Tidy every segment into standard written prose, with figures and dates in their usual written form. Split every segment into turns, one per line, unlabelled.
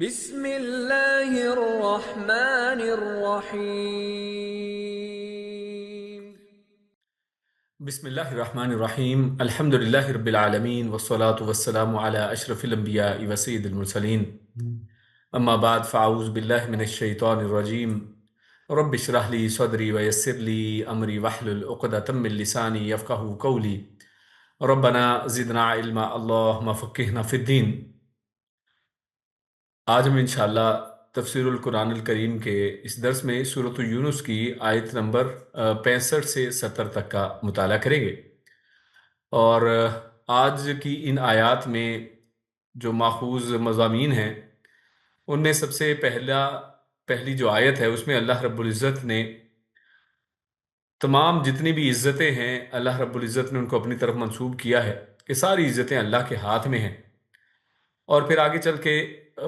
بسم اللہ الرحمن الرحیم۔
بسم اللہ الرحمن الرحیم الحمد للہ رب العالمین والصلاة والسلام علی اشرف الانبیاء وسید المرسلین اما بعد فاعوذ باللہ من الشیطان الرجیم رب اشرح لی صدری ویسر لی امری واحلل عقدۃ من لسانی یفقہوا قولی ربنا زدنا علما اللہم فقہنا فی الدین۔ آج ہم انشاءاللہ تفسیر القرآن الکریم کے اس درس میں سورۃ یونس کی آیت نمبر 65 سے 70 تک کا مطالعہ کریں گے، اور آج کی ان آیات میں جو ماخوذ مضامین ہیں ان میں سب سے پہلی جو آیت ہے اس میں اللہ رب العزت نے تمام جتنی بھی عزتیں ہیں اللہ رب العزت نے ان کو اپنی طرف منسوب کیا ہے کہ ساری عزتیں اللہ کے ہاتھ میں ہیں، اور پھر آگے چل کے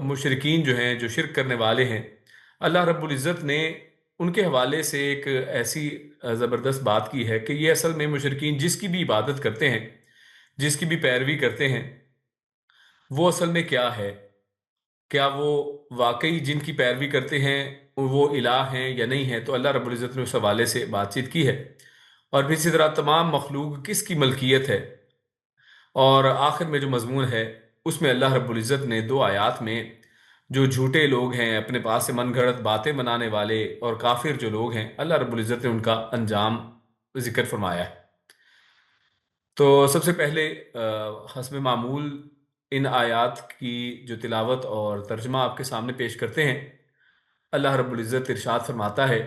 مشرکین جو ہیں، جو شرک کرنے والے ہیں، اللہ رب العزت نے ان کے حوالے سے ایک ایسی زبردست بات کی ہے کہ یہ اصل میں مشرکین جس کی بھی عبادت کرتے ہیں، جس کی بھی پیروی کرتے ہیں، وہ اصل میں کیا ہے؟ کیا وہ واقعی جن کی پیروی کرتے ہیں وہ الہ ہیں یا نہیں ہیں؟ تو اللہ رب العزت نے اس حوالے سے بات چیت کی ہے، اور پھر اسی طرح تمام مخلوق کس کی ملکیت ہے، اور آخر میں جو مضمون ہے اس میں اللہ رب العزت نے 2 آیات میں جو جھوٹے لوگ ہیں، اپنے پاس سے من گھڑت باتیں بنانے والے اور کافر جو لوگ ہیں، اللہ رب العزت نے ان کا انجام ذکر فرمایا ہے۔ تو سب سے پہلے حسب معمول ان آیات کی جو تلاوت اور ترجمہ آپ کے سامنے پیش کرتے ہیں۔ اللہ رب العزت ارشاد فرماتا ہے: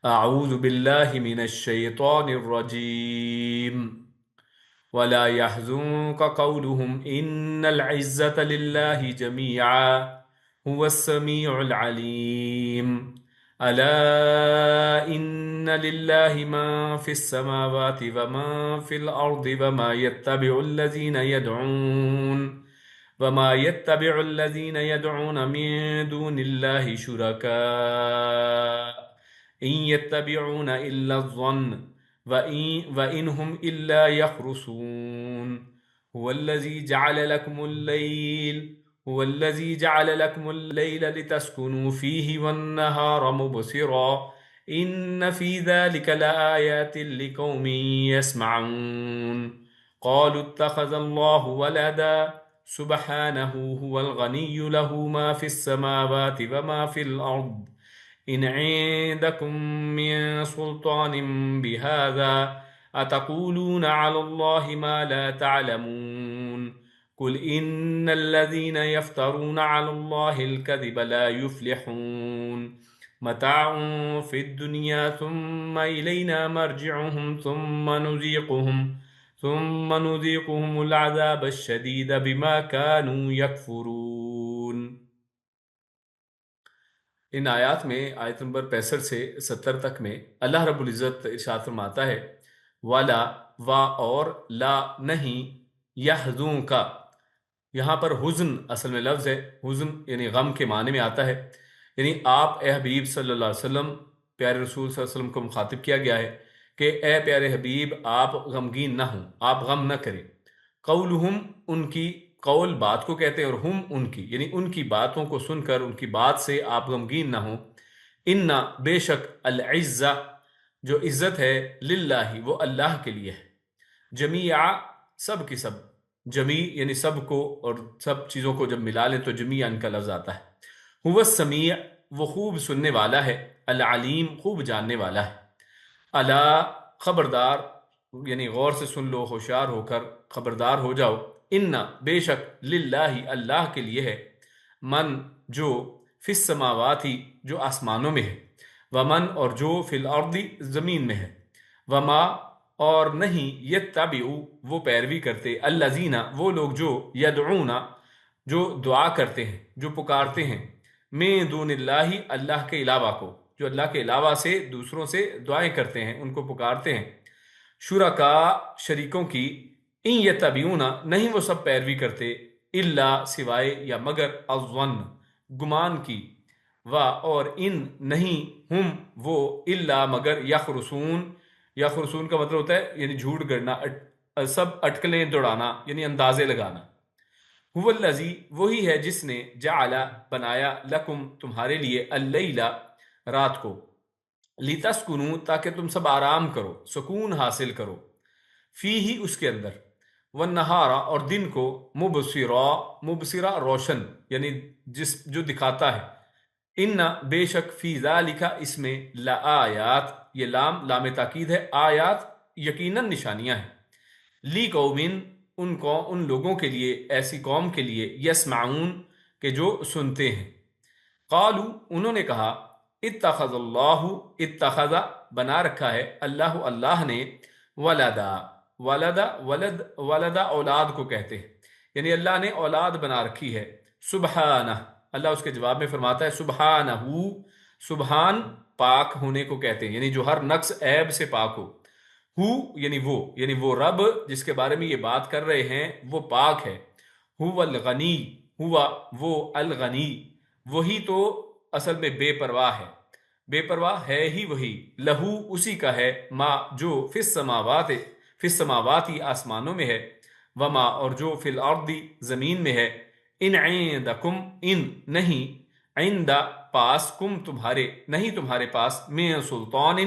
اعوذ باللہ من الشیطان الرجیم ولا يحزنك قولهم ان العزة لله جميعا هو السميع العليم الا ان لله ما في السماوات وما في الارض وما يتبع الذين يدعون من دون الله شركاء إن يتبعون إلا الظن وإن هم إلا يخرصون هو الذي جعل لكم الليل لتسكنوا فيه والنهار مبصرا إن في ذلك لآيات لقوم يسمعون قالوا اتخذ الله ولدا سبحانه هو الغني له ما في السماوات وما في الأرض إن عندكم من سلطان بهذا أتقولون على الله ما لا تعلمون قل إن الذين يفترون على الله الكذب لا يفلحون متاع في الدنيا ثم إلينا مرجعهم ثم نذيقهم العذاب الشديد بما كانوا يكفرون۔ ان آیات میں آیت نمبر 65 سے 70 تک میں اللہ رب العزت ارشاد فرماتا ہے: والا وا اور لا نہیں، یحزون کا، یہاں پر حزن اصل میں لفظ ہے، حزن یعنی غم کے معنی میں آتا ہے، یعنی آپ اے حبیب صلی اللہ علیہ وسلم، پیارے رسول صلی اللہ علیہ وسلم کو مخاطب کیا گیا ہے کہ اے پیارے حبیب آپ غمگین نہ ہوں، آپ غم نہ کریں۔ قولہم، ان کی، قول بات کو کہتے ہیں، اور ہم ان کی، یعنی ان کی باتوں کو سن کر ان کی بات سے آپ غمگین نہ ہوں۔ انا، بے شک، العزہ، جو عزت ہے، للہ، وہ اللہ کے لیے ہے، جمیعا، سب کی سب، جمیع یعنی سب کو، اور سب چیزوں کو جب ملا لیں تو جمیعا کا لفظ آتا ہے۔ هو السمیع، وہ خوب سننے والا ہے، العلیم، خوب جاننے والا ہے۔ الا، خبردار، یعنی غور سے سن لو، ہوشیار ہو کر خبردار ہو جاؤ، ان، بے شک، للہ، اللہ کے لیے ہے، من، جو، فی السماواتی، جو آسمانوں میں ہے، ومن، اور جو، فی الارض، زمین میں ہے، وما، اور نہیں، یتبعو، وہ پیروی کرتے، الذین، وہ لوگ، جو، یدعون، جو دعا کرتے ہیں، جو پکارتے ہیں، من دون اللہ، اللہ کے علاوہ کو، جو اللہ کے علاوہ سے دوسروں سے دعائیں کرتے ہیں، ان کو پکارتے ہیں، شرکا، شریکوں کی، ان یتبعون، نہیں وہ سب پیروی کرتے، الا، سوائے یا مگر، الظن، گمان کی، و، اور ان، نہیں، ہم، وہ، الا، مگر، یخرسون، یخرسون کا مطلب ہوتا ہے یعنی جھوٹ گڑنا، سب اٹکلیں دوڑانا، یعنی اندازے لگانا۔ هو الذی وہی ہے جس نے جعل بنایا لکم تمہارے لیے اللیل رات کو لتسکنوا تاکہ تم سب آرام کرو سکون حاصل کرو فی ہی اس کے اندر والنہار اور دن کو مبصرا روشن یعنی جو دکھاتا ہے ان بے شک فی ذالک اس میں لآیات یہ لام تاکید ہے آیات یقیناً نشانیاں ہیں لی قومن ان لوگوں کے لیے ایسی قوم کے لیے یسمعون کہ جو سنتے ہیں قالو انہوں نے کہا اتخذ اللہ اتخذ بنا رکھا ہے اللہ نے ولدا ولدا اولاد کو کہتے ہیں یعنی اللہ نے اولاد بنا رکھی ہے سبحانہ اللہ اس کے جواب میں فرماتا ہے سبحانہ سبحان پاک ہونے کو کہتے ہیں یعنی جو ہر نقص عیب سے پاک ہو یعنی وہ رب جس کے بارے میں یہ بات کر رہے ہیں وہ پاک ہے ہوا الغنی وہ الغنی وہی تو اصل میں بے پرواہ ہے بے پرواہ ہے ہی وہی لہو اسی کا ہے ما جو فی السماواتی آسمانوں میں ہے وما اور جو فی الارض زمین میں ہے ان عندکم ان نہیں عند پاس کم تمہارے نہیں تمہارے پاس من سلطان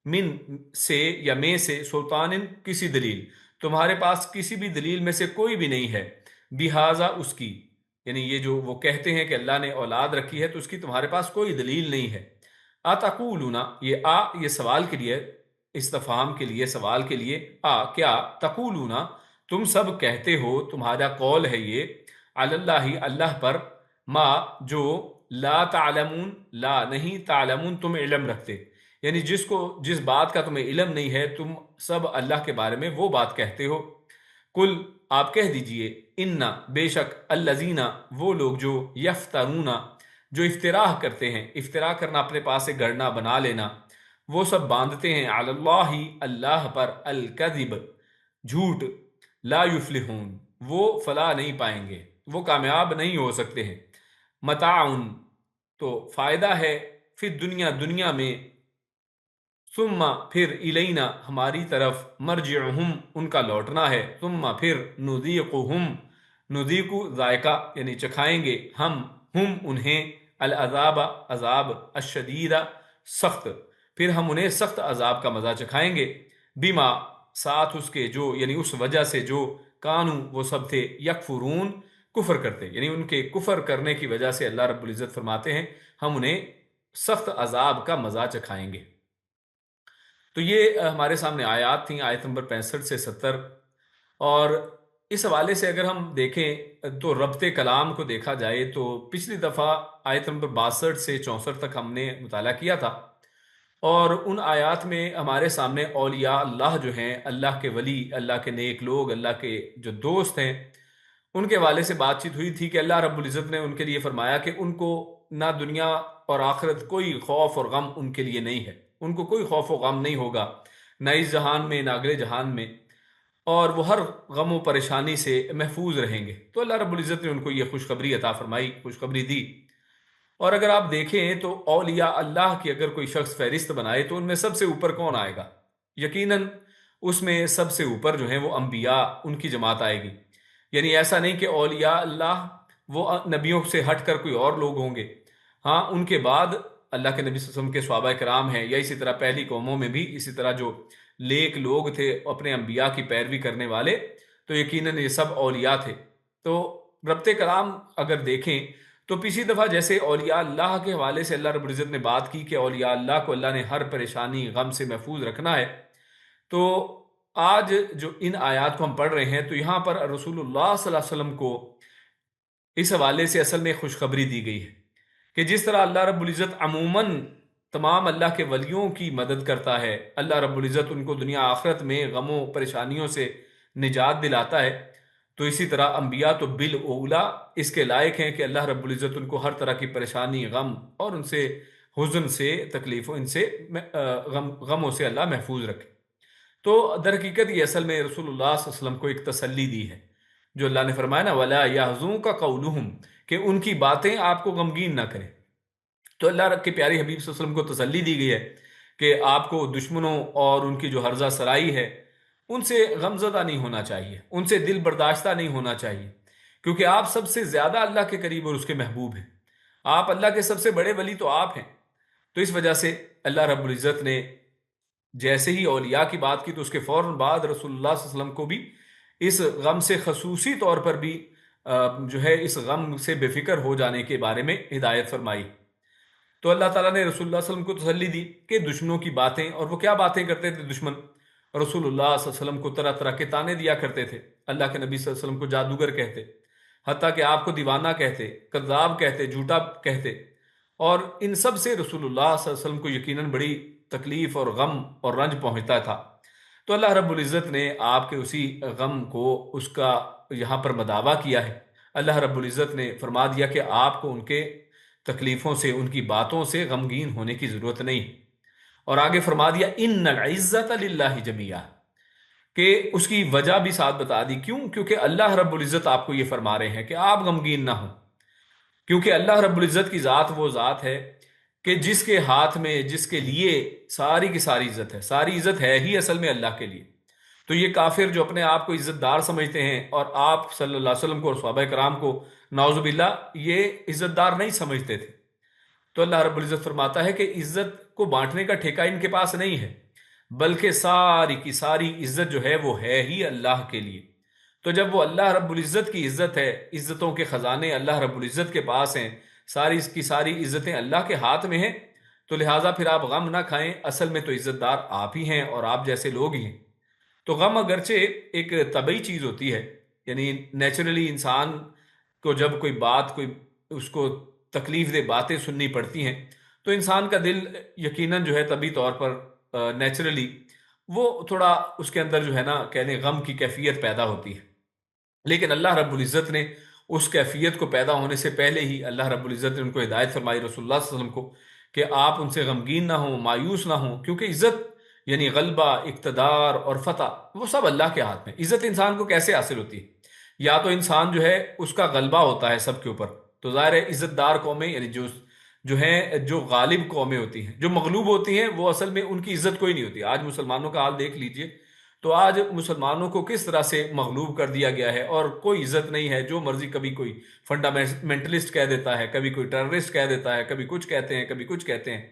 من سے یا میں سے سلطان کسی دلیل تمہارے پاس کسی بھی دلیل میں سے کوئی بھی نہیں ہے بہذا اس کی یعنی یہ جو وہ کہتے ہیں کہ اللہ نے اولاد رکھی ہے تو اس کی تمہارے پاس کوئی دلیل نہیں ہے اتقولون یہ سوال کے لیے استفہام کے لیے سوال کے لیے کیا تقولون تم سب کہتے ہو تمہارا قول ہے یہ علی اللہ پر ما جو لا تعلمون لا نہیں تعلمون تم علم رکھتے یعنی جس بات کا تمہیں علم نہیں ہے تم سب اللہ کے بارے میں وہ بات کہتے ہو کل آپ کہہ دیجئے ان بے شک الذین وہ لوگ جو یفترون جو افتراح کرتے ہیں افتراء کرنا اپنے پاس سے گڑنا بنا لینا وہ سب باندھتے ہیں علی اللہ پر الکذب جھوٹ لا یفلحون وہ فلاح نہیں پائیں گے وہ کامیاب نہیں ہو سکتے ہیں متاعن تو فائدہ ہے پھر دنیا میں ثم پھر الینا ہماری طرف مرجعہم ان کا لوٹنا ہے ثم پھر نذیق ذائقہ یعنی چکھائیں گے ہم انہیں العذاب عذاب الشدید سخت پھر ہم انہیں سخت عذاب کا مزہ چکھائیں گے بما ساتھ اس کے جو یعنی اس وجہ سے جو کانو وہ سب تھے یکفرون کفر کرتے یعنی ان کے کفر کرنے کی وجہ سے اللہ رب العزت فرماتے ہیں ہم انہیں سخت عذاب کا مزہ چکھائیں گے تو یہ ہمارے سامنے آیات تھیں آیت نمبر 65 سے 70 اور اس حوالے سے اگر ہم دیکھیں تو ربط کلام کو دیکھا جائے تو پچھلی دفعہ آیت نمبر 62 سے 64 تک ہم نے مطالعہ کیا تھا اور ان آیات میں ہمارے سامنے اولیاء اللہ جو ہیں اللہ کے ولی اللہ کے نیک لوگ اللہ کے جو دوست ہیں ان کے حوالے سے بات چیت ہوئی تھی کہ اللہ رب العزت نے ان کے لیے فرمایا کہ ان کو نہ دنیا اور آخرت کوئی خوف اور غم ان کے لیے نہیں ہے ان کو کوئی خوف و غم نہیں ہوگا نہ اس جہان میں نہ اگلے جہان میں اور وہ ہر غم و پریشانی سے محفوظ رہیں گے تو اللہ رب العزت نے ان کو یہ خوشخبری عطا فرمائی خوشخبری دی اور اگر آپ دیکھیں تو اولیاء اللہ کی اگر کوئی شخص فہرست بنائے تو ان میں سب سے اوپر کون آئے گا یقیناً اس میں سب سے اوپر جو ہیں وہ انبیاء ان کی جماعت آئے گی یعنی ایسا نہیں کہ اولیاء اللہ وہ نبیوں سے ہٹ کر کوئی اور لوگ ہوں گے ہاں ان کے بعد اللہ کے نبی صلی اللہ علیہ وسلم کے صحابہ کرام ہیں یا اسی طرح پہلی قوموں میں بھی اسی طرح جو لیک لوگ تھے اپنے انبیاء کی پیروی کرنے والے تو یقیناً یہ سب اولیاء تھے تو ربط کلام اگر دیکھیں تو پچھلی دفعہ جیسے اولیاء اللہ کے حوالے سے اللہ رب العزت نے بات کی کہ اولیاء اللہ کو اللہ نے ہر پریشانی غم سے محفوظ رکھنا ہے تو آج جو ان آیات کو ہم پڑھ رہے ہیں تو یہاں پر رسول اللہ صلی اللہ علیہ وسلم کو اس حوالے سے اصل میں خوشخبری دی گئی ہے کہ جس طرح اللہ رب العزت عموماً تمام اللہ کے ولیوں کی مدد کرتا ہے اللہ رب العزت ان کو دنیا آخرت میں غموں پریشانیوں سے نجات دلاتا ہے تو اسی طرح انبیاء تو بالاولا اس کے لائق ہیں کہ اللہ رب العزت ان کو ہر طرح کی پریشانی غم اور ان سے حزن سے تکلیفوں ان سے غموں سے اللہ محفوظ رکھے تو در حقیقت یہ اصل میں رسول اللہ صلی اللہ علیہ وسلم کو ایک تسلی دی ہے جو اللہ نے فرمایا نا وَلَا يَحْزُنْكَ قَوْلُهُمْ کہ ان کی باتیں آپ کو غمگین نہ کریں تو اللہ کے پیارے حبیب صلی اللہ علیہ وسلم کو تسلی دی گئی ہے کہ آپ کو دشمنوں اور ان کی جو ہرزہ سرائی ہے ان سے غمزدہ نہیں ہونا چاہیے ان سے دل برداشتہ نہیں ہونا چاہیے کیونکہ آپ سب سے زیادہ اللہ کے قریب اور اس کے محبوب ہیں، آپ اللہ کے سب سے بڑے ولی تو آپ ہیں۔ تو اس وجہ سے اللہ رب العزت نے جیسے ہی اولیاء کی بات کی تو اس کے فوراً بعد رسول اللہ صلی اللہ علیہ وسلم کو بھی اس غم سے خصوصی طور پر بھی جو ہے اس غم سے بے فکر ہو جانے کے بارے میں ہدایت فرمائی۔ تو اللہ تعالیٰ نے رسول اللہ صلی اللہ علیہ وسلم کو تسلی دی کہ دشمنوں کی باتیں، اور وہ کیا باتیں کرتے تھے دشمن، رسول اللہ صلی اللہ علیہ وسلم کو طرح طرح کے تانے دیا کرتے تھے، اللہ کے نبی صلی اللہ علیہ وسلم کو جادوگر کہتے، حتیٰ کہ آپ کو دیوانہ کہتے، کذاب کہتے، جھوٹا کہتے، اور ان سب سے رسول اللہ صلی اللہ علیہ وسلم کو یقیناً بڑی تکلیف اور غم اور رنج پہنچتا تھا۔ تو اللہ رب العزت نے آپ کے اسی غم کو اس کا یہاں پر مداوع کیا ہے۔ اللہ رب العزت نے فرما دیا کہ آپ کو ان کے تکلیفوں سے، ان کی باتوں سے غمگین ہونے کی ضرورت نہیں، اور آگے فرما دیا ان العزت للہ جمیعا، کہ اس کی وجہ بھی ساتھ بتا دی، کیوں؟ کیونکہ اللہ رب العزت آپ کو یہ فرما رہے ہیں کہ آپ غمگین نہ ہوں، کیونکہ اللہ رب العزت کی ذات وہ ذات ہے کہ جس کے ہاتھ میں، جس کے لیے ساری کی ساری عزت ہے، ساری عزت ہے ہی اصل میں اللہ کے لیے۔ تو یہ کافر جو اپنے آپ کو عزت دار سمجھتے ہیں اور آپ صلی اللہ علیہ وسلم کو اور صحابہ کرام کو نعوذ باللہ یہ عزت دار نہیں سمجھتے تھے، تو اللہ رب العزت فرماتا ہے کہ عزت کو بانٹنے کا ٹھیکہ ان کے پاس نہیں ہے، بلکہ ساری کی ساری عزت جو ہے وہ ہے ہی اللہ کے لیے۔ تو جب وہ اللہ رب العزت کی عزت ہے، عزتوں کے خزانے اللہ رب العزت کے پاس ہیں، ساری کی ساری عزتیں اللہ کے ہاتھ میں ہیں، تو لہٰذا پھر آپ غم نہ کھائیں، اصل میں تو عزت دار آپ ہی ہیں اور آپ جیسے لوگ ہی ہیں۔ تو غم اگرچہ ایک طبعی چیز ہوتی ہے، یعنی نیچرلی انسان کو جب کوئی بات، کوئی اس کو تکلیف دہ باتیں سننی پڑتی ہیں تو انسان کا دل یقیناً جو ہے طبعی طور پر نیچرلی وہ تھوڑا اس کے اندر جو ہے نا کہنے غم کی کیفیت پیدا ہوتی ہے، لیکن اللہ رب العزت نے اس کیفیت کو پیدا ہونے سے پہلے ہی اللہ رب العزت نے ان کو ہدایت فرمائی، رسول اللہ صلی اللہ علیہ وسلم کو، کہ آپ ان سے غمگین نہ ہوں، مایوس نہ ہوں، کیونکہ عزت یعنی غلبہ، اقتدار اور فتح وہ سب اللہ کے ہاتھ میں۔ عزت انسان کو کیسے حاصل ہوتی ہے؟ یا تو انسان جو ہے اس کا غلبہ ہوتا ہے سب کے اوپر، تو ظاہر ہے عزت دار قومیں یعنی جو ہیں جو غالب قومیں ہوتی ہیں، جو مغلوب ہوتی ہیں وہ اصل میں ان کی عزت کوئی نہیں ہوتی۔ آج مسلمانوں کا حال دیکھ لیجئے، تو آج مسلمانوں کو کس طرح سے مغلوب کر دیا گیا ہے اور کوئی عزت نہیں ہے، جو مرضی کبھی کوئی فنڈامنٹلسٹ کہہ دیتا ہے، کبھی کوئی ٹیررسٹ کہہ دیتا ہے، کبھی کچھ کہتے ہیں، کبھی کچھ کہتے ہیں۔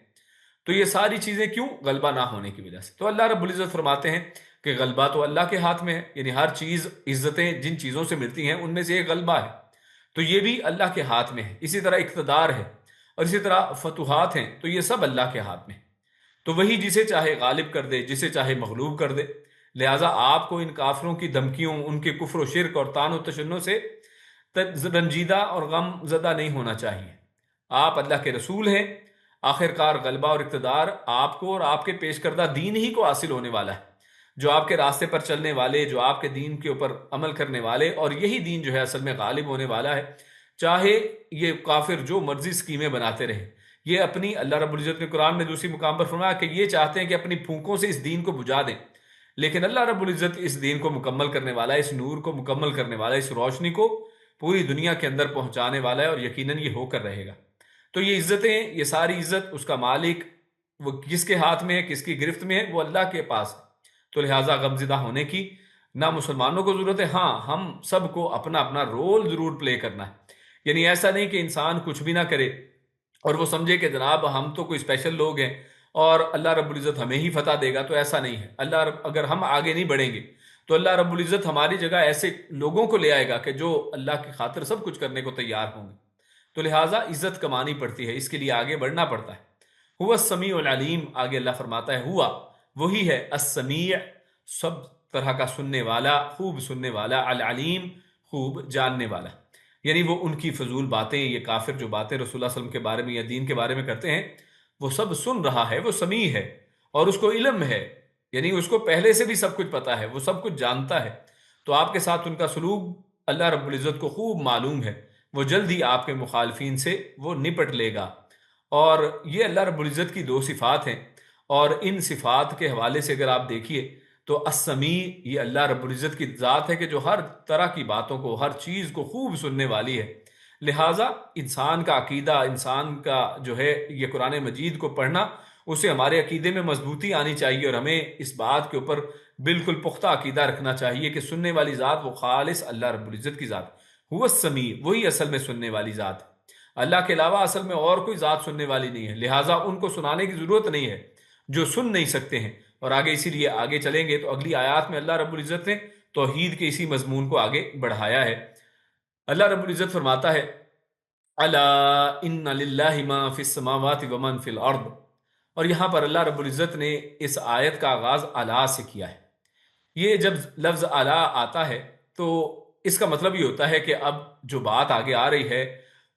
تو یہ ساری چیزیں کیوں؟ غلبہ نہ ہونے کی وجہ سے۔ تو اللہ رب العزت فرماتے ہیں کہ غلبہ تو اللہ کے ہاتھ میں ہے، یعنی ہر چیز، عزتیں جن چیزوں سے ملتی ہیں ان میں سے ایک غلبہ ہے، تو یہ بھی اللہ کے ہاتھ میں ہے۔ اسی طرح اقتدار ہے اور اسی طرح فتوحات ہیں، تو یہ سب اللہ کے ہاتھ میں ہے، تو وہی جسے چاہے غالب کر دے، جسے چاہے مغلوب کر دے۔ لہٰذا آپ کو ان کافروں کی دھمکیوں، ان کے کفر و شرک اور طعن و تشنع سے رنجیدہ اور غم زدہ نہیں ہونا چاہیے۔ آپ اللہ کے رسول ہیں، آخرکار غلبہ اور اقتدار آپ کو اور آپ کے پیش کردہ دین ہی کو حاصل ہونے والا ہے، جو آپ کے راستے پر چلنے والے، جو آپ کے دین کے اوپر عمل کرنے والے، اور یہی دین جو ہے اصل میں غالب ہونے والا ہے، چاہے یہ کافر جو مرضی سکیمیں بناتے رہے۔ یہ اپنی، اللہ رب العزت نے قرآن میں دوسری مقام پر فرمایا کہ یہ چاہتے ہیں کہ اپنی پھونکوں سے اس دین کو بجھا دیں، لیکن اللہ رب العزت اس دین کو مکمل کرنے والا ہے، اس نور کو مکمل کرنے والا ہے، اس روشنی کو پوری دنیا کے اندر پہنچانے والا ہے، اور یقیناً یہ ہو کر رہے گا۔ تو یہ عزتیں، یہ ساری عزت اس کا مالک وہ کس کے ہاتھ میں ہے، کس کی گرفت میں ہے؟ وہ اللہ کے پاس ہے۔ تو لہٰذا غمزدہ ہونے کی نہ مسلمانوں کو ضرورت ہے، ہاں ہم سب کو اپنا اپنا رول ضرور پلے کرنا ہے، یعنی ایسا نہیں کہ انسان کچھ بھی نہ کرے اور وہ سمجھے کہ جناب ہم تو کوئی اسپیشل لوگ ہیں اور اللہ رب العزت ہمیں ہی فتح دے گا، تو ایسا نہیں ہے۔ اگر ہم آگے نہیں بڑھیں گے تو اللہ رب العزت ہماری جگہ ایسے لوگوں کو لے آئے گا کہ جو اللہ کی خاطر سب کچھ کرنے کو تیار ہوں گے۔ تو لہٰذا عزت کمانی پڑتی ہے، اس کے لیے آگے بڑھنا پڑتا ہے۔ ہوا السمیع العلیم، آگے اللہ فرماتا ہے ہوا وہی ہے، السمیع سب طرح کا سننے والا، خوب سننے والا، العلیم خوب جاننے والا، یعنی وہ ان کی فضول باتیں، یہ کافر جو باتیں رسول اللہ صلی اللہ علیہ وسلم کے بارے میں یا دین کے بارے میں کرتے ہیں، وہ سب سن رہا ہے، وہ سمیع ہے اور اس کو علم ہے، یعنی اس کو پہلے سے بھی سب کچھ پتا ہے، وہ سب کچھ جانتا ہے۔ تو آپ کے ساتھ ان کا سلوک اللہ رب العزت کو خوب معلوم ہے، وہ جلد ہی آپ کے مخالفین سے وہ نپٹ لے گا۔ اور یہ اللہ رب العزت کی دو صفات ہیں، اور ان صفات کے حوالے سے اگر آپ دیکھیے تو السمیع یہ اللہ رب العزت کی ذات ہے کہ جو ہر طرح کی باتوں کو، ہر چیز کو خوب سننے والی ہے۔ لہٰذا انسان کا عقیدہ، انسان کا جو ہے یہ قرآن مجید کو پڑھنا، اسے ہمارے عقیدے میں مضبوطی آنی چاہیے، اور ہمیں اس بات کے اوپر بالکل پختہ عقیدہ رکھنا چاہیے کہ سننے والی ذات وہ خالص اللہ رب العزت کی ذات۔ هو السمیع، وہی اصل میں سننے والی ذات ہے۔ اللہ کے علاوہ اصل میں اور کوئی ذات سننے والی نہیں ہے، لہٰذا ان کو سنانے کی ضرورت نہیں ہے جو سن نہیں سکتے ہیں۔ اور آگے اسی لیے آگے چلیں گے تو اگلی آیات میں اللہ رب العزت نے توحید کے اسی مضمون کو آگے بڑھایا ہے۔ اللہ رب العزت فرماتا ہے الا ان للہ ما فی السماوات ومن فی الارض، اور یہاں پر اللہ رب العزت نے اس آیت کا آغاز الا سے کیا ہے۔ یہ جب لفظ الا آتا ہے تو اس کا مطلب یہ ہوتا ہے کہ اب جو بات آگے آ رہی ہے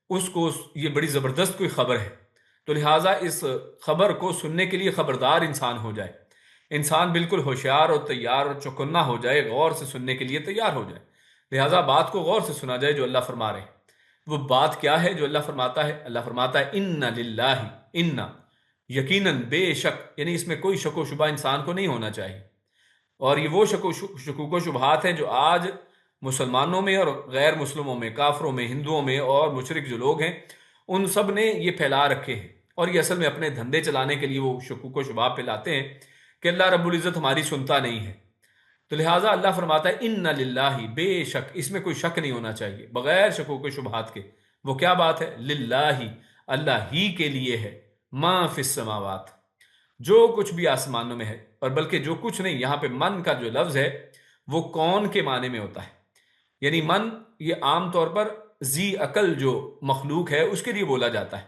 اس کو یہ بڑی زبردست کوئی خبر ہے، تو لہٰذا اس خبر کو سننے کے لیے خبردار انسان ہو جائے، انسان بالکل ہوشیار اور تیار اور چوکنا ہو جائے، غور سے سننے کے لیے تیار ہو جائے، لہٰذا بات کو غور سے سنا جائے جو اللہ فرما رہے ہیں۔ وہ بات کیا ہے جو اللہ فرماتا ہے؟ اللہ فرماتا ہے ان للہ، ان یقیناً، بے شک، یعنی اس میں کوئی شک و شبہ انسان کو نہیں ہونا چاہیے۔ اور یہ وہ شکوک و شبہات ہیں جو آج مسلمانوں میں اور غیر مسلموں میں، کافروں میں، ہندوؤں میں اور مشرک جو لوگ ہیں ان سب نے یہ پھیلا رکھے ہیں، اور یہ اصل میں اپنے دھندے چلانے کے لیے وہ شکوک و شبہ پھیلاتے ہیں کہ اللہ رب العزت ہماری سنتا نہیں ہے۔ تو لہٰذا اللہ فرماتا ہے ان للہ، بے شک، اس میں کوئی شک نہیں ہونا چاہیے بغیر شکوک و شبہات کے۔ وہ کیا بات ہے؟ للہ، اللہ ہی کے لیے ہے، ما فی السماوات، جو کچھ بھی آسمانوں میں ہے، اور بلکہ جو کچھ نہیں، یہاں پہ من کا جو لفظ ہے وہ کون کے معنی میں ہوتا ہے، یعنی من یہ عام طور پر ذی عقل جو مخلوق ہے اس کے لیے بولا جاتا ہے،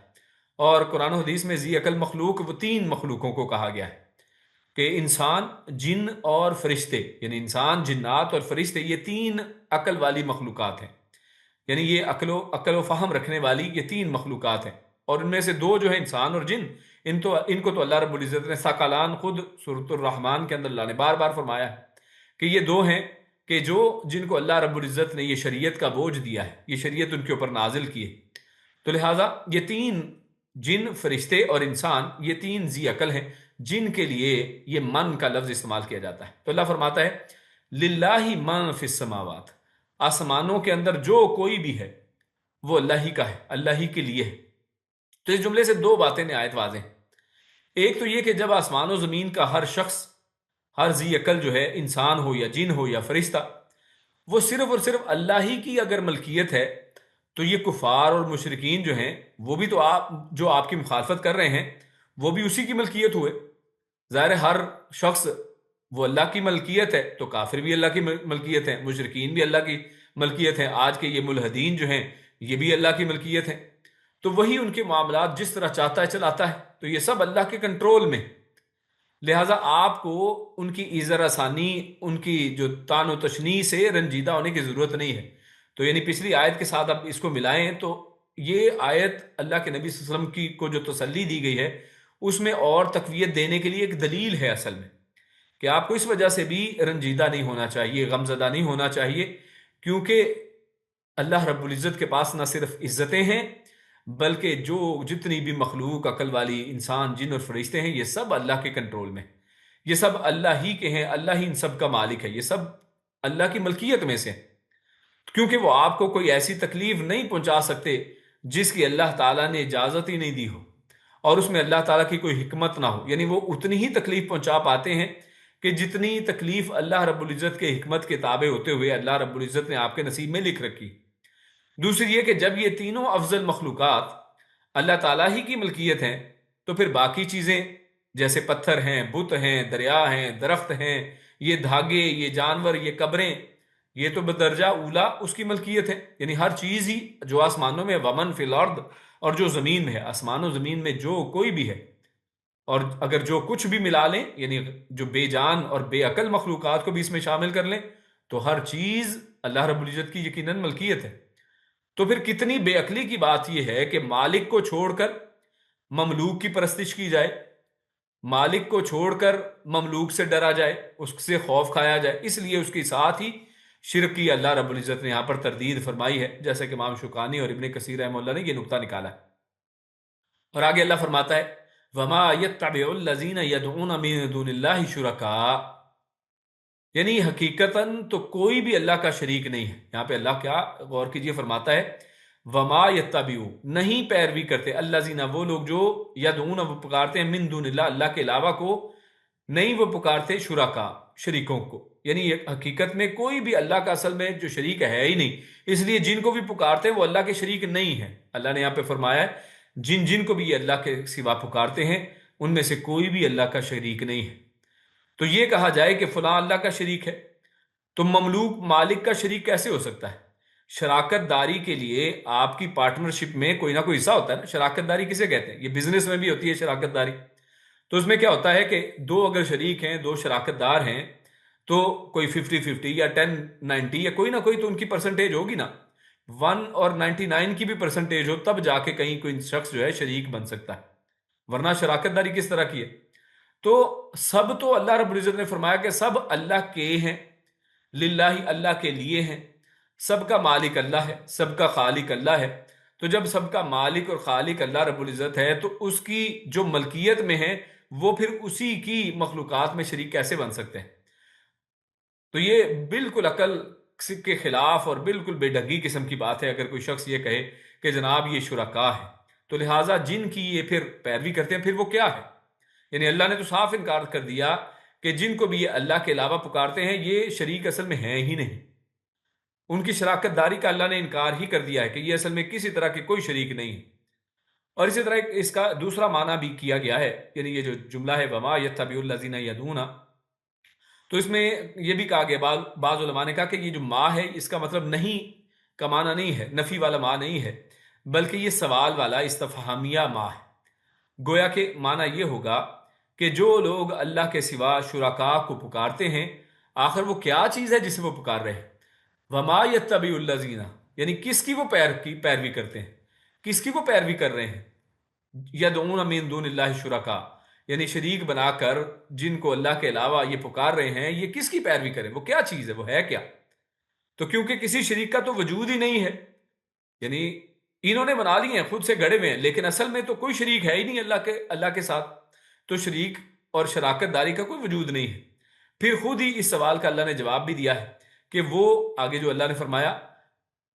اور قرآن و حدیث میں ذی عقل مخلوق وہ تین مخلوقوں کو کہا گیا ہے کہ انسان، جن اور فرشتے، یعنی انسان، جنات اور فرشتے، یہ تین عقل والی مخلوقات ہیں، یعنی یہ عقل و فہم رکھنے والی یہ تین مخلوقات ہیں، اور ان میں سے دو جو ہیں انسان اور جن، ان کو تو اللہ رب العزت نے ثقلان خود سورۃ الرحمن کے اندر اللہ نے بار بار فرمایا ہے کہ یہ دو ہیں کہ جن کو اللہ رب العزت نے یہ شریعت کا بوجھ دیا ہے، یہ شریعت ان کے اوپر نازل کی ہے۔ تو لہٰذا یہ تین، جن، فرشتے اور انسان، یہ تین ذی عقل ہیں جن کے لیے یہ من کا لفظ استعمال کیا جاتا ہے۔ تو اللہ فرماتا ہے للہ من فی السماوات، آسمانوں کے اندر جو کوئی بھی ہے وہ اللہ ہی کا ہے، اللہ ہی کے لیے ہے۔ تو اس جملے سے دو باتیں نہایت واضح ہیں۔ ایک تو یہ کہ جب آسمان و زمین کا ہر شخص، ہر ذی عقل جو ہے، انسان ہو یا جن ہو یا فرشتہ، وہ صرف اور صرف اللہ ہی کی اگر ملکیت ہے، تو یہ کفار اور مشرکین جو ہیں وہ بھی تو جو آپ کی مخالفت کر رہے ہیں وہ بھی اسی کی ملکیت ہوئے۔ ظاہر ہے ہر شخص وہ اللہ کی ملکیت ہے، تو کافر بھی اللہ کی ملکیت ہے، مشرکین بھی اللہ کی ملکیت ہے، آج کے یہ ملحدین جو ہیں یہ بھی اللہ کی ملکیت ہے، تو وہی ان کے معاملات جس طرح چاہتا ہے چلاتا ہے، تو یہ سب اللہ کے کنٹرول میں۔ لہٰذا آپ کو ان کی ایزر آسانی، ان کی جو تان و تشنیع سے رنجیدہ ہونے کی ضرورت نہیں ہے۔ تو یعنی پچھلی آیت کے ساتھ آپ اس کو ملائیں تو یہ آیت اللہ کے نبی صلی اللہ علیہ وسلم کو جو تسلی دی گئی ہے اس میں اور تقویت دینے کے لیے ایک دلیل ہے اصل میں، کہ آپ کو اس وجہ سے بھی رنجیدہ نہیں ہونا چاہیے، غمزدہ نہیں ہونا چاہیے، کیونکہ اللہ رب العزت کے پاس نہ صرف عزتیں ہیں بلکہ جتنی بھی مخلوق عقل والی، انسان، جن اور فرشتے ہیں، یہ سب اللہ کے کنٹرول میں، یہ سب اللہ ہی کے ہیں، اللہ ہی ان سب کا مالک ہے، یہ سب اللہ کی ملکیت میں سے ہیں، کیونکہ وہ آپ کو کوئی ایسی تکلیف نہیں پہنچا سکتے جس کی اللہ تعالیٰ نے اجازت ہی نہیں دی ہو، اور اس میں اللہ تعالیٰ کی کوئی حکمت نہ ہو، یعنی وہ اتنی ہی تکلیف پہنچا پاتے ہیں کہ جتنی تکلیف اللہ رب العزت کے حکمت کے تابع ہوتے ہوئے اللہ رب العزت نے آپ کے نصیب میں لکھ رکھی۔ دوسری یہ کہ جب یہ تینوں افضل مخلوقات اللہ تعالیٰ ہی کی ملکیت ہیں تو پھر باقی چیزیں جیسے پتھر ہیں، بت ہیں، دریا ہیں، درخت ہیں، یہ دھاگے، یہ جانور، یہ قبریں، یہ تو بدرجہ اولا اس کی ملکیت ہے، یعنی ہر چیز ہی جو آسمانوں میں، ومن فی الارض، اور جو زمین میں ہے، آسمان و زمین میں جو کوئی بھی ہے، اور اگر جو کچھ بھی ملا لیں، یعنی جو بے جان اور بے عقل مخلوقات کو بھی اس میں شامل کر لیں، تو ہر چیز اللہ رب العزت کی یقیناً ملکیت ہے۔ تو پھر کتنی بے عقلی کی بات یہ ہے کہ مالک کو چھوڑ کر مملوک کی پرستش کی جائے، مالک کو چھوڑ کر مملوک سے ڈرا جائے، اس سے خوف کھایا جائے، اس لیے اس کے ساتھ ہی شرک کی اللہ رب العزت نے یہاں پر تردید فرمائی ہے، جیسا کہ امام شوکانی اور ابن کثیر رحمہ اللہ نے یہ نقطہ نکالا ہے۔ اور آگے اللہ فرماتا ہے وَمَا يَتَّبِعُ الَّذِينَ يَدْعُونَ مِن دُونِ اللَّهِ شُرَكَاءَ، یعنی حقیقتاً تو کوئی بھی اللہ کا شریک نہیں ہے۔ یہاں پہ اللہ کیا غور کیجئے فرماتا ہے وَمَا يَتَّبِعُ، نہیں پیروی کرتے، الَّذِينَ، وہ لوگ جو، یدعون، وہ پکارتے ہیں، من دون اللہ، اللہ کے علاوہ کو، نہیں وہ پکارتے شرکا، شریکوں کو، یعنی حقیقت میں کوئی بھی اللہ کا اصل میں جو شریک ہے ہی نہیں، اس لیے جن کو بھی پکارتے ہیں وہ اللہ کے شریک نہیں ہیں۔ اللہ نے یہاں پہ فرمایا ہے جن جن کو بھی یہ اللہ کے سوا پکارتے ہیں ان میں سے کوئی بھی اللہ کا شریک نہیں ہے۔ تو یہ کہا جائے کہ فلاں اللہ کا شریک ہے، تو مملوک مالک کا شریک کیسے ہو سکتا ہے؟ شراکت داری کے لیے آپ کی پارٹنرشپ میں کوئی نہ کوئی حصہ ہوتا ہے نا۔ شراکت داری کسے کہتے ہیں؟ یہ بزنس میں بھی ہوتی ہے شراکت داری۔ تو اس میں کیا ہوتا ہے کہ دو اگر شریک ہیں، دو شراکت دار ہیں، تو کوئی 50-50 یا 10-90 یا کوئی نہ کوئی تو ان کی پرسنٹیج ہوگی نا، 1 اور 99 کی بھی پرسنٹیج ہو تب جا کے کہیں کوئی شخص جو ہے شریک بن سکتا ہے، ورنہ شراکت داری کس طرح کی ہے؟ تو سب تو اللہ رب العزت نے فرمایا کہ سب اللہ کے ہیں، للہ اللہ کے لیے ہیں، سب کا مالک اللہ ہے، سب کا خالق اللہ ہے۔ تو جب سب کا مالک اور خالق اللہ رب العزت ہے تو اس کی جو ملکیت میں ہے وہ پھر اسی کی مخلوقات میں شریک کیسے بن سکتے ہیں؟ تو یہ بالکل عقل کے خلاف اور بالکل بے ڈھنگی قسم کی بات ہے اگر کوئی شخص یہ کہے کہ جناب یہ شرکا ہے۔ تو لہٰذا جن کی یہ پھر پیروی کرتے ہیں پھر وہ کیا ہے؟ یعنی اللہ نے تو صاف انکار کر دیا کہ جن کو بھی یہ اللہ کے علاوہ پکارتے ہیں یہ شریک اصل میں ہیں ہی نہیں، ان کی شراکت داری کا اللہ نے انکار ہی کر دیا ہے کہ یہ اصل میں کسی طرح کے کوئی شریک نہیں ہے۔ اور اسی طرح اس کا دوسرا معنی بھی کیا گیا ہے، یعنی یہ جو جملہ ہے وما یتبع الذین یدعون، تو اس میں یہ بھی کہا گیا، بعض علماء نے کہا کہ یہ جو ما ہے اس کا مطلب نہیں کا معنی نہیں ہے، نفی والا ما نہیں ہے، بلکہ یہ سوال والا استفہامیہ ما ہے۔ گویا کہ معنی یہ ہوگا کہ جو لوگ اللہ کے سوا شرکا کو پکارتے ہیں آخر وہ کیا چیز ہے جسے وہ پکار رہے ہیں؟ وما یتبع الذین، یعنی کس کی وہ پیروی کرتے ہیں، کس کی وہ پیروی کر رہے ہیں؟ یدعون من دون اللہ شرکا، یعنی شریک بنا کر جن کو اللہ کے علاوہ یہ پکار رہے ہیں یہ کس کی پیروی کریں؟ وہ کیا چیز ہے، وہ ہے کیا؟ تو کیونکہ کسی شریک کا تو وجود ہی نہیں ہے، یعنی انہوں نے بنا لی ہیں، خود سے گڑے ہوئے ہیں، لیکن اصل میں تو کوئی شریک ہے ہی نہیں اللہ کے ساتھ، تو شریک اور شراکت داری کا کوئی وجود نہیں ہے۔ پھر خود ہی اس سوال کا اللہ نے جواب بھی دیا ہے کہ وہ آگے جو اللہ نے فرمایا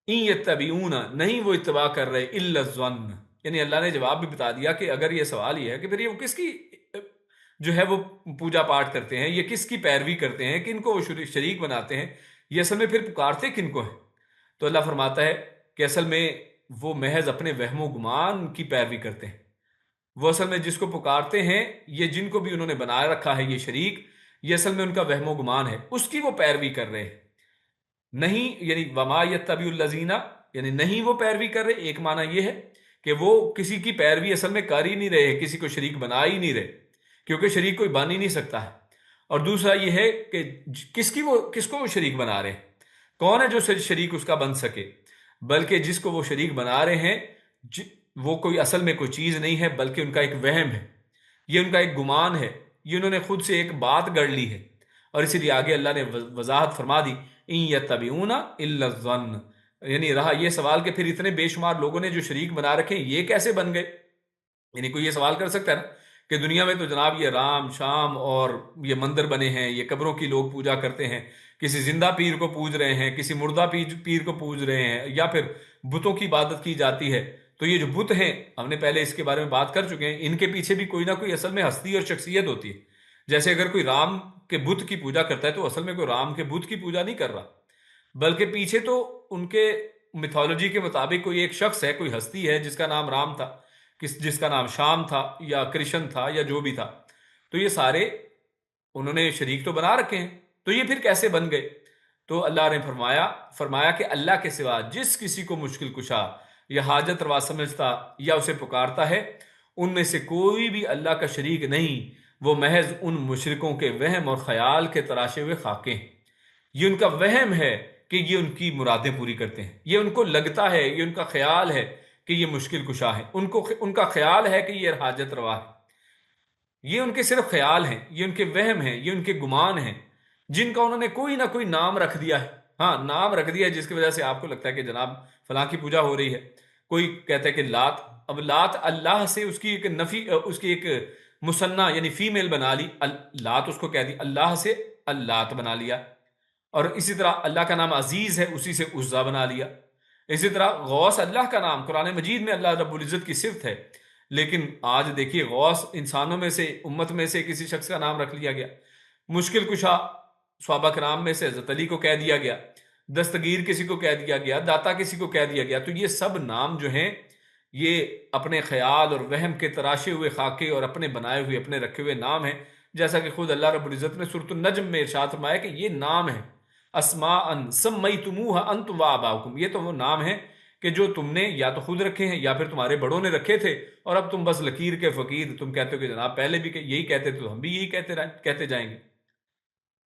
ان یتبعون، نہیں وہ اتباع کر رہے الا الظن، یعنی اللہ نے جواب بھی بتا دیا کہ اگر یہ سوال یہ ہے کہ پھر یہ وہ کس کی جو ہے وہ پوجا پاٹ کرتے ہیں، یہ کس کی پیروی کرتے ہیں، کن کو وہ شریک بناتے ہیں، یہ اصل میں پھر پکارتے کن کو ہیں؟ تو اللہ فرماتا ہے کہ اصل میں وہ محض اپنے وہم و گمان کی پیروی کرتے ہیں۔ وہ اصل میں جس کو پکارتے ہیں، یہ جن کو بھی انہوں نے بنایا رکھا ہے یہ شریک، یہ اصل میں ان کا وہم و گمان ہے، اس کی وہ پیروی کر رہے ہیں۔ نہیں یعنی وما یتبع الذین، یعنی نہیں وہ پیروی کر رہے، ایک معنی یہ ہے کہ وہ کسی کی پیروی اصل میں کر ہی نہیں رہے، کسی کو شریک بنا ہی نہیں رہے، کیونکہ شریک کوئی بن ہی نہیں سکتا ہے۔ اور دوسرا یہ ہے کہ کس کو وہ شریک بنا رہے ہیں، کون ہے جو شریک اس کا بن سکے؟ بلکہ جس کو وہ شریک بنا رہے ہیں وہ کوئی اصل میں کوئی چیز نہیں ہے، بلکہ ان کا ایک وہم ہے، یہ ان کا ایک گمان ہے، یہ انہوں نے خود سے ایک بات گڑھ لی ہے۔ اور اسی لیے آگے اللہ نے وضاحت فرما دی ان یتبعون الا الظن، یعنی رہا یہ سوال کہ پھر اتنے بے شمار لوگوں نے جو شریک بنا رکھے یہ کیسے بن گئے؟ یعنی کوئی یہ سوال کر سکتا ہے نا کہ دنیا میں تو جناب یہ رام شام اور یہ مندر بنے ہیں، یہ قبروں کی لوگ پوجا کرتے ہیں، کسی زندہ پیر کو پوج رہے ہیں، کسی مردہ پیر کو پوج رہے ہیں، یا پھر بتوں کی عبادت کی جاتی ہے۔ تو یہ جو بت ہیں، ہم نے پہلے اس کے بارے میں بات کر چکے ہیں، ان کے پیچھے بھی کوئی نہ کوئی اصل میں ہستی اور شخصیت ہوتی ہے۔ جیسے اگر کوئی رام کے بت کی پوجا کرتا ہے تو اصل میں کوئی رام کے بت کی پوجا نہیں کر رہا، بلکہ پیچھے تو ان کے میتھولوجی کے مطابق کوئی ایک شخص ہے، کوئی ہستی ہے جس کا نام رام تھا، جس کا نام شام تھا یا کرشن تھا یا جو بھی تھا۔ تو یہ سارے انہوں نے شریک تو بنا رکھے ہیں، تو یہ پھر کیسے بن گئے؟ تو اللہ نے فرمایا کہ اللہ کے سوا جس کسی کو مشکل کشا یا حاجت روا سمجھتا یا اسے پکارتا ہے ان میں سے کوئی بھی اللہ کا شریک نہیں، وہ محض ان مشرکوں کے وہم اور خیال کے تراشے ہوئے خاکے ہیں۔ یہ ان کا وہم ہے کہ یہ ان کی مرادیں پوری کرتے ہیں، یہ ان کو لگتا ہے، یہ ان کا خیال ہے کہ یہ مشکل کشا ہے، ان کا خیال ہے کہ یہ حاجت روا ہے۔ یہ ان کے صرف خیال ہیں، یہ ان کے وہم ہیں، یہ ان کے گمان ہیں، جن کا انہوں نے کوئی نہ کوئی نام رکھ دیا ہے۔ ہاں نام رکھ دیا ہے جس کی وجہ سے آپ کو لگتا ہے کہ جناب فلاں کی پوجا ہو رہی ہے۔ کوئی کہتا ہے کہ لات، اب لات اللہ سے اس کی ایک نفی، اس کی ایک مثنیٰ یعنی فیمیل بنا لی، لات اس کو کہہ دی، اللہ سے اللات بنا لیا۔ اور اسی طرح اللہ کا نام عزیز ہے، اسی سے عزا بنا لیا۔ اسی طرح غوث اللہ کا نام قرآن مجید میں اللہ رب العزت کی صفت ہے، لیکن آج دیکھیے غوث انسانوں میں سے، امت میں سے کسی شخص کا نام رکھ لیا گیا، مشکل کشا صحابہ کرام میں سے حضرت علی کو کہہ دیا گیا، دستگیر کسی کو کہہ دیا گیا، داتا کسی کو کہہ دیا گیا. تو یہ سب نام جو ہیں یہ اپنے خیال اور وہم کے تراشے ہوئے خاکے اور اپنے بنائے ہوئے اپنے رکھے ہوئے نام ہیں. جیسا کہ خود اللہ رب العزت نے سورۃ النجم میں ارشاد فرمایا کہ یہ نام ہے اسماء سمیتموها انتم وآباؤکم، یہ تو وہ نام ہیں کہ جو تم نے یا تو خود رکھے ہیں یا پھر تمہارے بڑوں نے رکھے تھے، اور اب تم بس لکیر کے فقیر تم کہتے ہو کہ جناب پہلے بھی یہی کہتے تھے تو ہم بھی یہی کہتے جائیں گے.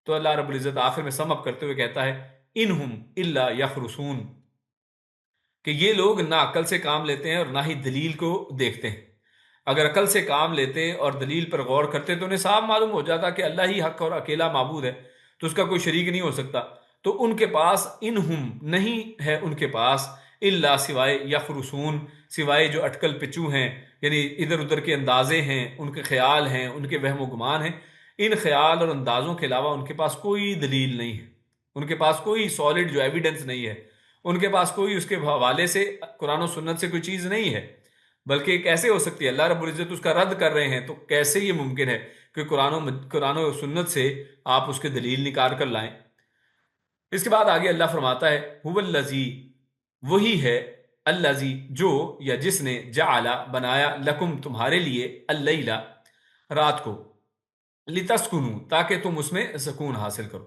تو اللہ رب العزت آخر میں سم اپ کرتے ہوئے کہتا ہے انہم الا یخرسون، کہ یہ لوگ نہ عقل سے کام لیتے ہیں اور نہ ہی دلیل کو دیکھتے ہیں. اگر عقل سے کام لیتے اور دلیل پر غور کرتے تو انہیں صاف معلوم ہو جاتا کہ اللہ ہی حق اور اکیلا معبود ہے، تو اس کا کوئی شریک نہیں ہو سکتا. تو ان کے پاس انہم نہیں ہے، ان کے پاس الا سوائے یخرسون، سوائے جو اٹکل پچو ہیں، یعنی ادھر ادھر کے اندازے ہیں، ان کے خیال ہیں، ان کے وہم و گمان ہیں. ان خیال اور اندازوں کے علاوہ ان کے پاس کوئی دلیل نہیں ہے، ان کے پاس کوئی سالڈ جو ایویڈنس نہیں ہے، ان کے پاس کوئی اس کے حوالے سے قرآن و سنت سے کوئی چیز نہیں ہے. بلکہ کیسے ہو سکتی ہے؟ اللہ رب العزت اس کا رد کر رہے ہیں، تو کیسے یہ ممکن ہے کہ قرآن و سنت سے آپ اس کے دلیل نکال کر لائیں؟ اس کے بعد آگے اللہ فرماتا ہے هو الذی، وہی ہے، الذی جو یا جس نے، جعل بنایا، لکم تمہارے لیے، اللیل رات کو، لتسکنو تاکہ تم اس میں سکون حاصل کرو.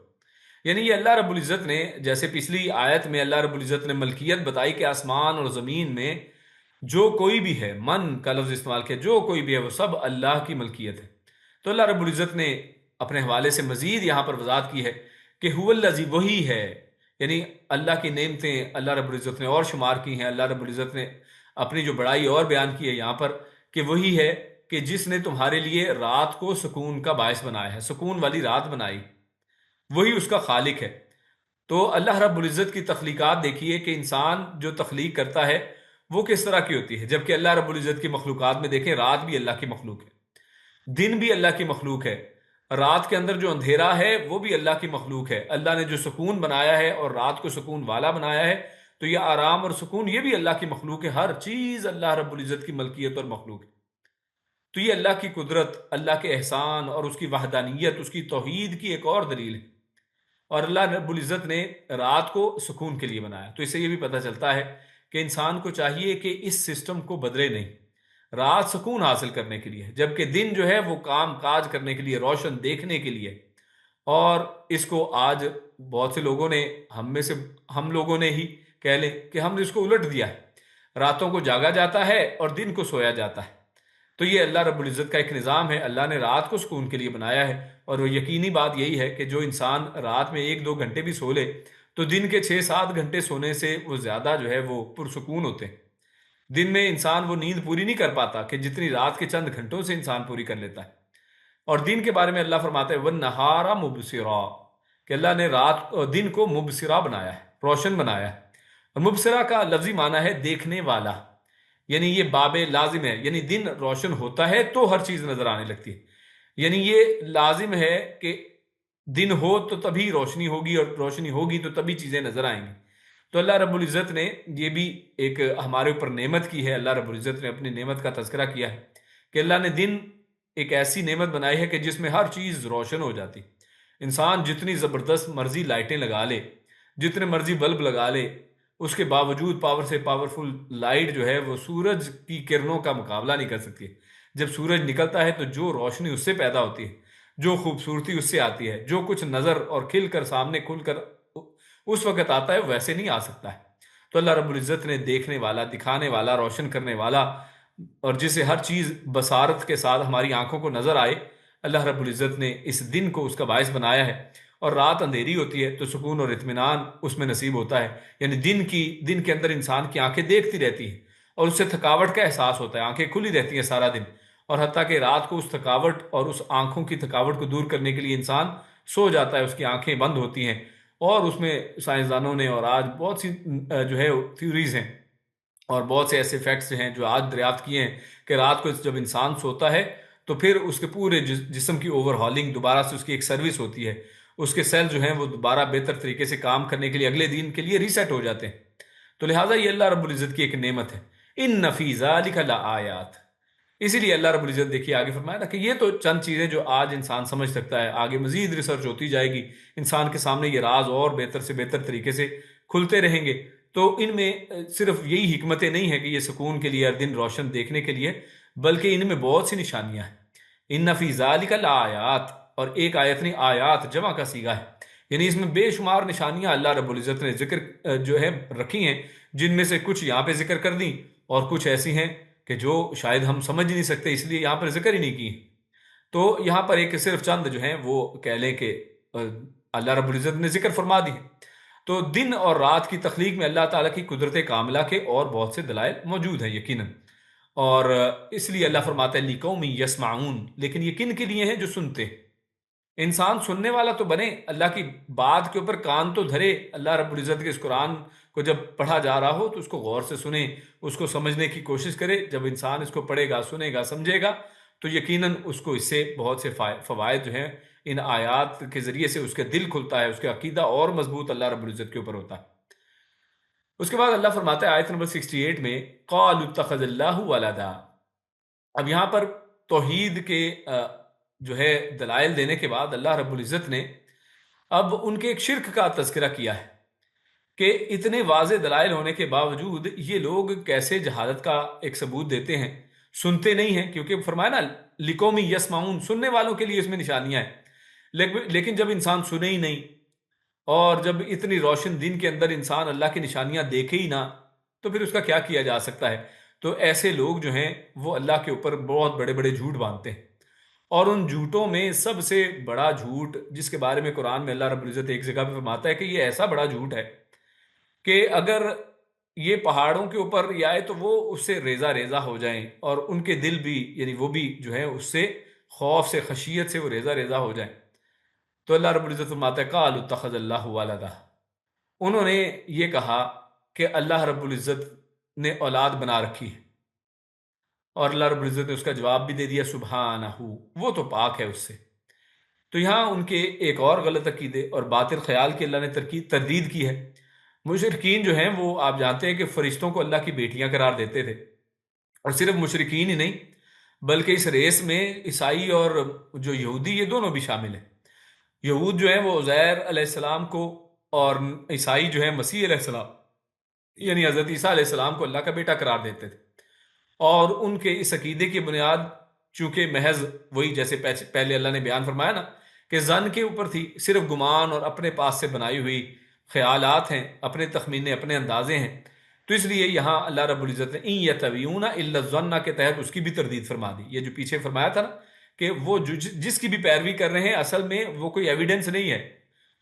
یعنی یہ اللہ رب العزت نے، جیسے پچھلی آیت میں اللہ رب العزت نے ملکیت بتائی کہ آسمان اور زمین میں جو کوئی بھی ہے، من کا لفظ استعمال کیا، جو کوئی بھی ہے وہ سب اللہ کی ملکیت ہے. تو اللہ رب العزت نے اپنے حوالے سے مزید یہاں پر وضاحت کی ہے کہ هو الذی، وہی ہے، یعنی اللہ کی نعمتیں اللہ رب العزت نے اور شمار کی ہیں. اللہ رب العزت نے اپنی جو بڑائی اور بیان کی ہے یہاں پر کہ وہی ہے کہ جس نے تمہارے لیے رات کو سکون کا باعث بنایا ہے، سکون والی رات بنائی، وہی اس کا خالق ہے. تو اللہ رب العزت کی تخلیقات دیکھیے کہ انسان جو تخلیق کرتا ہے وہ کس طرح کی ہوتی ہے، جبکہ اللہ رب العزت کی مخلوقات میں دیکھیں رات بھی اللہ کی مخلوق ہے، دن بھی اللہ کی مخلوق ہے. رات کے اندر جو اندھیرا ہے وہ بھی اللہ کی مخلوق ہے. اللہ نے جو سکون بنایا ہے اور رات کو سکون والا بنایا ہے، تو یہ آرام اور سکون یہ بھی اللہ کی مخلوق ہے. ہر چیز اللہ رب العزت کی ملکیت اور مخلوق ہے. تو یہ اللہ کی قدرت، اللہ کے احسان اور اس کی وحدانیت، اس کی توحید کی ایک اور دلیل ہے. اور اللہ رب العزت نے رات کو سکون کے لیے بنایا. تو اس سے یہ بھی پتہ چلتا ہے کہ انسان کو چاہیے کہ اس سسٹم کو بدلے نہیں. رات سکون حاصل کرنے کے لیے، جبکہ دن جو ہے وہ کام کاج کرنے کے لیے، روشن دیکھنے کے لیے. اور اس کو آج بہت سے لوگوں نے، ہم لوگوں نے ہی کہہ لیں کہ ہم نے اس کو الٹ دیا ہے، راتوں کو جاگا جاتا ہے اور دن کو سویا جاتا ہے. تو یہ اللہ رب العزت کا ایک نظام ہے. اللہ نے رات کو سکون کے لیے بنایا ہے، اور وہ یقینی بات یہی ہے کہ جو انسان رات میں 1-2 گھنٹے بھی سو لے تو دن کے 6-7 گھنٹے سونے سے وہ زیادہ جو ہے وہ پرسکون ہوتے ہیں. دن میں انسان وہ نیند پوری نہیں کر پاتا کہ جتنی رات کے چند گھنٹوں سے انسان پوری کر لیتا ہے. اور دن کے بارے میں اللہ فرماتا ہے وَالنَّهَارَ مُبْصِرًا، کہ اللہ نے رات اور دن کو مبصرہ بنایا ہے، روشن بنایا ہے. اور مبصرہ کا لفظی معنی ہے دیکھنے والا، یعنی یہ باب لازم ہے، یعنی دن روشن ہوتا ہے تو ہر چیز نظر آنے لگتی ہے. یعنی یہ لازم ہے کہ دن ہو تو تبھی روشنی ہوگی، اور روشنی ہوگی تو تبھی چیزیں نظر آئیں گی. تو اللہ رب العزت نے یہ بھی ایک ہمارے اوپر نعمت کی ہے. اللہ رب العزت نے اپنی نعمت کا تذکرہ کیا ہے کہ اللہ نے دن ایک ایسی نعمت بنائی ہے کہ جس میں ہر چیز روشن ہو جاتی. انسان جتنی زبردست مرضی لائٹیں لگا لے، جتنے مرضی بلب لگا لے، اس کے باوجود پاور سے پاورفل لائٹ جو ہے وہ سورج کی کرنوں کا مقابلہ نہیں کر سکتی. جب سورج نکلتا ہے تو جو روشنی اس سے پیدا ہوتی ہے، جو خوبصورتی اس سے آتی ہے، جو کچھ نظر اور کھل کر سامنے کھل کر اس وقت آتا ہے، ویسے نہیں آ سکتا ہے. تو اللہ رب العزت نے دیکھنے والا، دکھانے والا، روشن کرنے والا، اور جسے ہر چیز بصارت کے ساتھ ہماری آنکھوں کو نظر آئے، اللہ رب العزت نے اس دن کو اس کا باعث بنایا ہے. اور رات اندھیری ہوتی ہے تو سکون اور اطمینان اس میں نصیب ہوتا ہے. یعنی دن کے اندر انسان کی آنکھیں دیکھتی رہتی ہیں اور اس سے تھکاوٹ کا احساس ہوتا ہے، آنکھیں کھلی رہتی ہیں سارا دن. اور حتیٰ کہ رات کو اس تھکاوٹ اور اس آنکھوں کی تھکاوٹ کو دور کرنے کے لیے انسان سو جاتا ہے، اس کی آنکھیں بند ہوتی ہیں. اور اس میں سائنسدانوں نے، اور آج بہت سی جو ہے تھیوریز ہیں اور بہت سے ایسے فیکٹس ہیں جو آج دریافت کیے ہیں کہ رات کو جب انسان سوتا ہے تو پھر اس کے پورے جسم کی اوور ہالنگ، دوبارہ سے اس کی ایک سروس ہوتی ہے. اس کے سیل جو ہیں وہ دوبارہ بہتر طریقے سے کام کرنے کے لیے اگلے دن کے لیے ریسیٹ ہو جاتے ہیں. تو لہٰذا یہ اللہ رب العزت کی ایک نعمت ہے. ان فی ذلک لآیات، اسی لیے اللہ رب العزت دیکھیے آگے فرمایا نا کہ یہ تو چند چیزیں جو آج انسان سمجھ سکتا ہے، آگے مزید ریسرچ ہوتی جائے گی، انسان کے سامنے یہ راز اور بہتر سے بہتر طریقے سے کھلتے رہیں گے۔ تو ان میں صرف یہی حکمتیں نہیں ہیں کہ یہ سکون کے لیے ہر دن روشن دیکھنے کے لیے، بلکہ ان میں بہت سی نشانیاں ہیں۔ ان فی ذالک لآیات، اور ایک آیت نہیں، آیات جمع کا صیغہ ہے، یعنی اس میں بے شمار نشانیاں اللہ رب العزت نے ذکر جو ہے رکھی ہیں، جن میں سے کچھ یہاں پہ ذکر کر دیں اور کچھ ایسی ہیں کہ جو شاید ہم سمجھ نہیں سکتے، اس لیے یہاں پر ذکر ہی نہیں کی۔ تو یہاں پر ایک صرف چند جو ہیں وہ کہہ لیں کہ اللہ رب العزت نے ذکر فرما دی ہے۔ تو دن اور رات کی تخلیق میں اللہ تعالیٰ کی قدرت کاملہ کے اور بہت سے دلائل موجود ہیں یقیناً، اور اس لیے اللہ فرماتا ہے لِقَوْمٍ يَسْمَعُونَ، لیکن یہ کن کے لیے ہیں؟ جو سنتے ہیں۔ انسان سننے والا تو بنے، اللہ کی بات کے اوپر کان تو دھرے، اللہ رب العزت کے اس قرآن کو جب پڑھا جا رہا ہو تو اس کو غور سے سنے، اس کو سمجھنے کی کوشش کرے۔ جب انسان اس کو پڑھے گا، سنے گا، سمجھے گا، تو یقیناً اس کو اس سے بہت سے فوائد جو ہیں ان آیات کے ذریعے سے اس کے دل کھلتا ہے، اس کا عقیدہ اور مضبوط اللہ رب العزت کے اوپر ہوتا ہے۔ اس کے بعد اللہ فرماتا ہے آیت نمبر 68 میں قَالُوا اتَّخَذَ اللَّهُ وَلَدًا۔ اب یہاں پر توحید کے جو ہے دلائل دینے کے بعد اللہ رب العزت نے اب ان کے ایک شرک کا تذکرہ کیا ہے کہ اتنے واضح دلائل ہونے کے باوجود یہ لوگ کیسے جہالت کا ایک ثبوت دیتے ہیں، سنتے نہیں ہیں، کیونکہ فرمایا نا لِقَوْمٍ يَسْمَعُونَ، سننے والوں کے لیے اس میں نشانیاں ہیں، لیکن جب انسان سنے ہی نہیں اور جب اتنی روشن دن کے اندر انسان اللہ کی نشانیاں دیکھے ہی نہ، تو پھر اس کا کیا کیا جا سکتا ہے؟ تو ایسے لوگ جو ہیں وہ اللہ کے اوپر بہت بڑے بڑے جھوٹ باندھتے ہیں، اور ان جھوٹوں میں سب سے بڑا جھوٹ جس کے بارے میں قرآن میں اللہ رب العزت ایک جگہ پہ فرماتا ہے کہ یہ ایسا بڑا جھوٹ ہے کہ اگر یہ پہاڑوں کے اوپر یہ آئے تو وہ اس سے ریزہ ریزہ ہو جائیں، اور ان کے دل بھی، یعنی وہ بھی جو ہے اس سے خوف سے، خشیت سے وہ ریزہ ریزہ ہو جائیں۔ تو اللہ رب العزت فرماتا ہے قَالُوا اتَّخَذَ اللَّهُ وَلَدًا، انہوں نے یہ کہا کہ اللہ رب العزت نے اولاد بنا رکھی ہے، اور اللہ رب العزت نے اس کا جواب بھی دے دیا سبحانہ، وہ تو پاک ہے اس سے۔ تو یہاں ان کے ایک اور غلط عقیدے اور باطل خیال کی اللہ نے تردید کی ہے۔ مشرکین جو ہیں وہ آپ جانتے ہیں کہ فرشتوں کو اللہ کی بیٹیاں قرار دیتے تھے، اور صرف مشرکین ہی نہیں بلکہ اس ریس میں عیسائی اور جو یہودی یہ دونوں بھی شامل ہیں۔ یہود جو ہیں وہ عزیر علیہ السلام کو، اور عیسائی جو ہیں مسیح علیہ السلام یعنی حضرت عیسیٰ علیہ السلام کو اللہ کا بیٹا قرار دیتے تھے، اور ان کے اس عقیدے کی بنیاد چونکہ محض وہی جیسے پہلے اللہ نے بیان فرمایا نا کہ ظن کے اوپر تھی، صرف گمان اور اپنے پاس سے بنائی ہوئی خیالات ہیں، اپنے تخمینے، اپنے اندازے ہیں، تو اس لیے یہاں اللہ رب العزت نے ان یتبعون الا الظن کے تحت اس کی بھی تردید فرما دی۔ یہ جو پیچھے فرمایا تھا نا کہ وہ جس کی بھی پیروی کر رہے ہیں اصل میں وہ کوئی ایویڈنس نہیں ہے،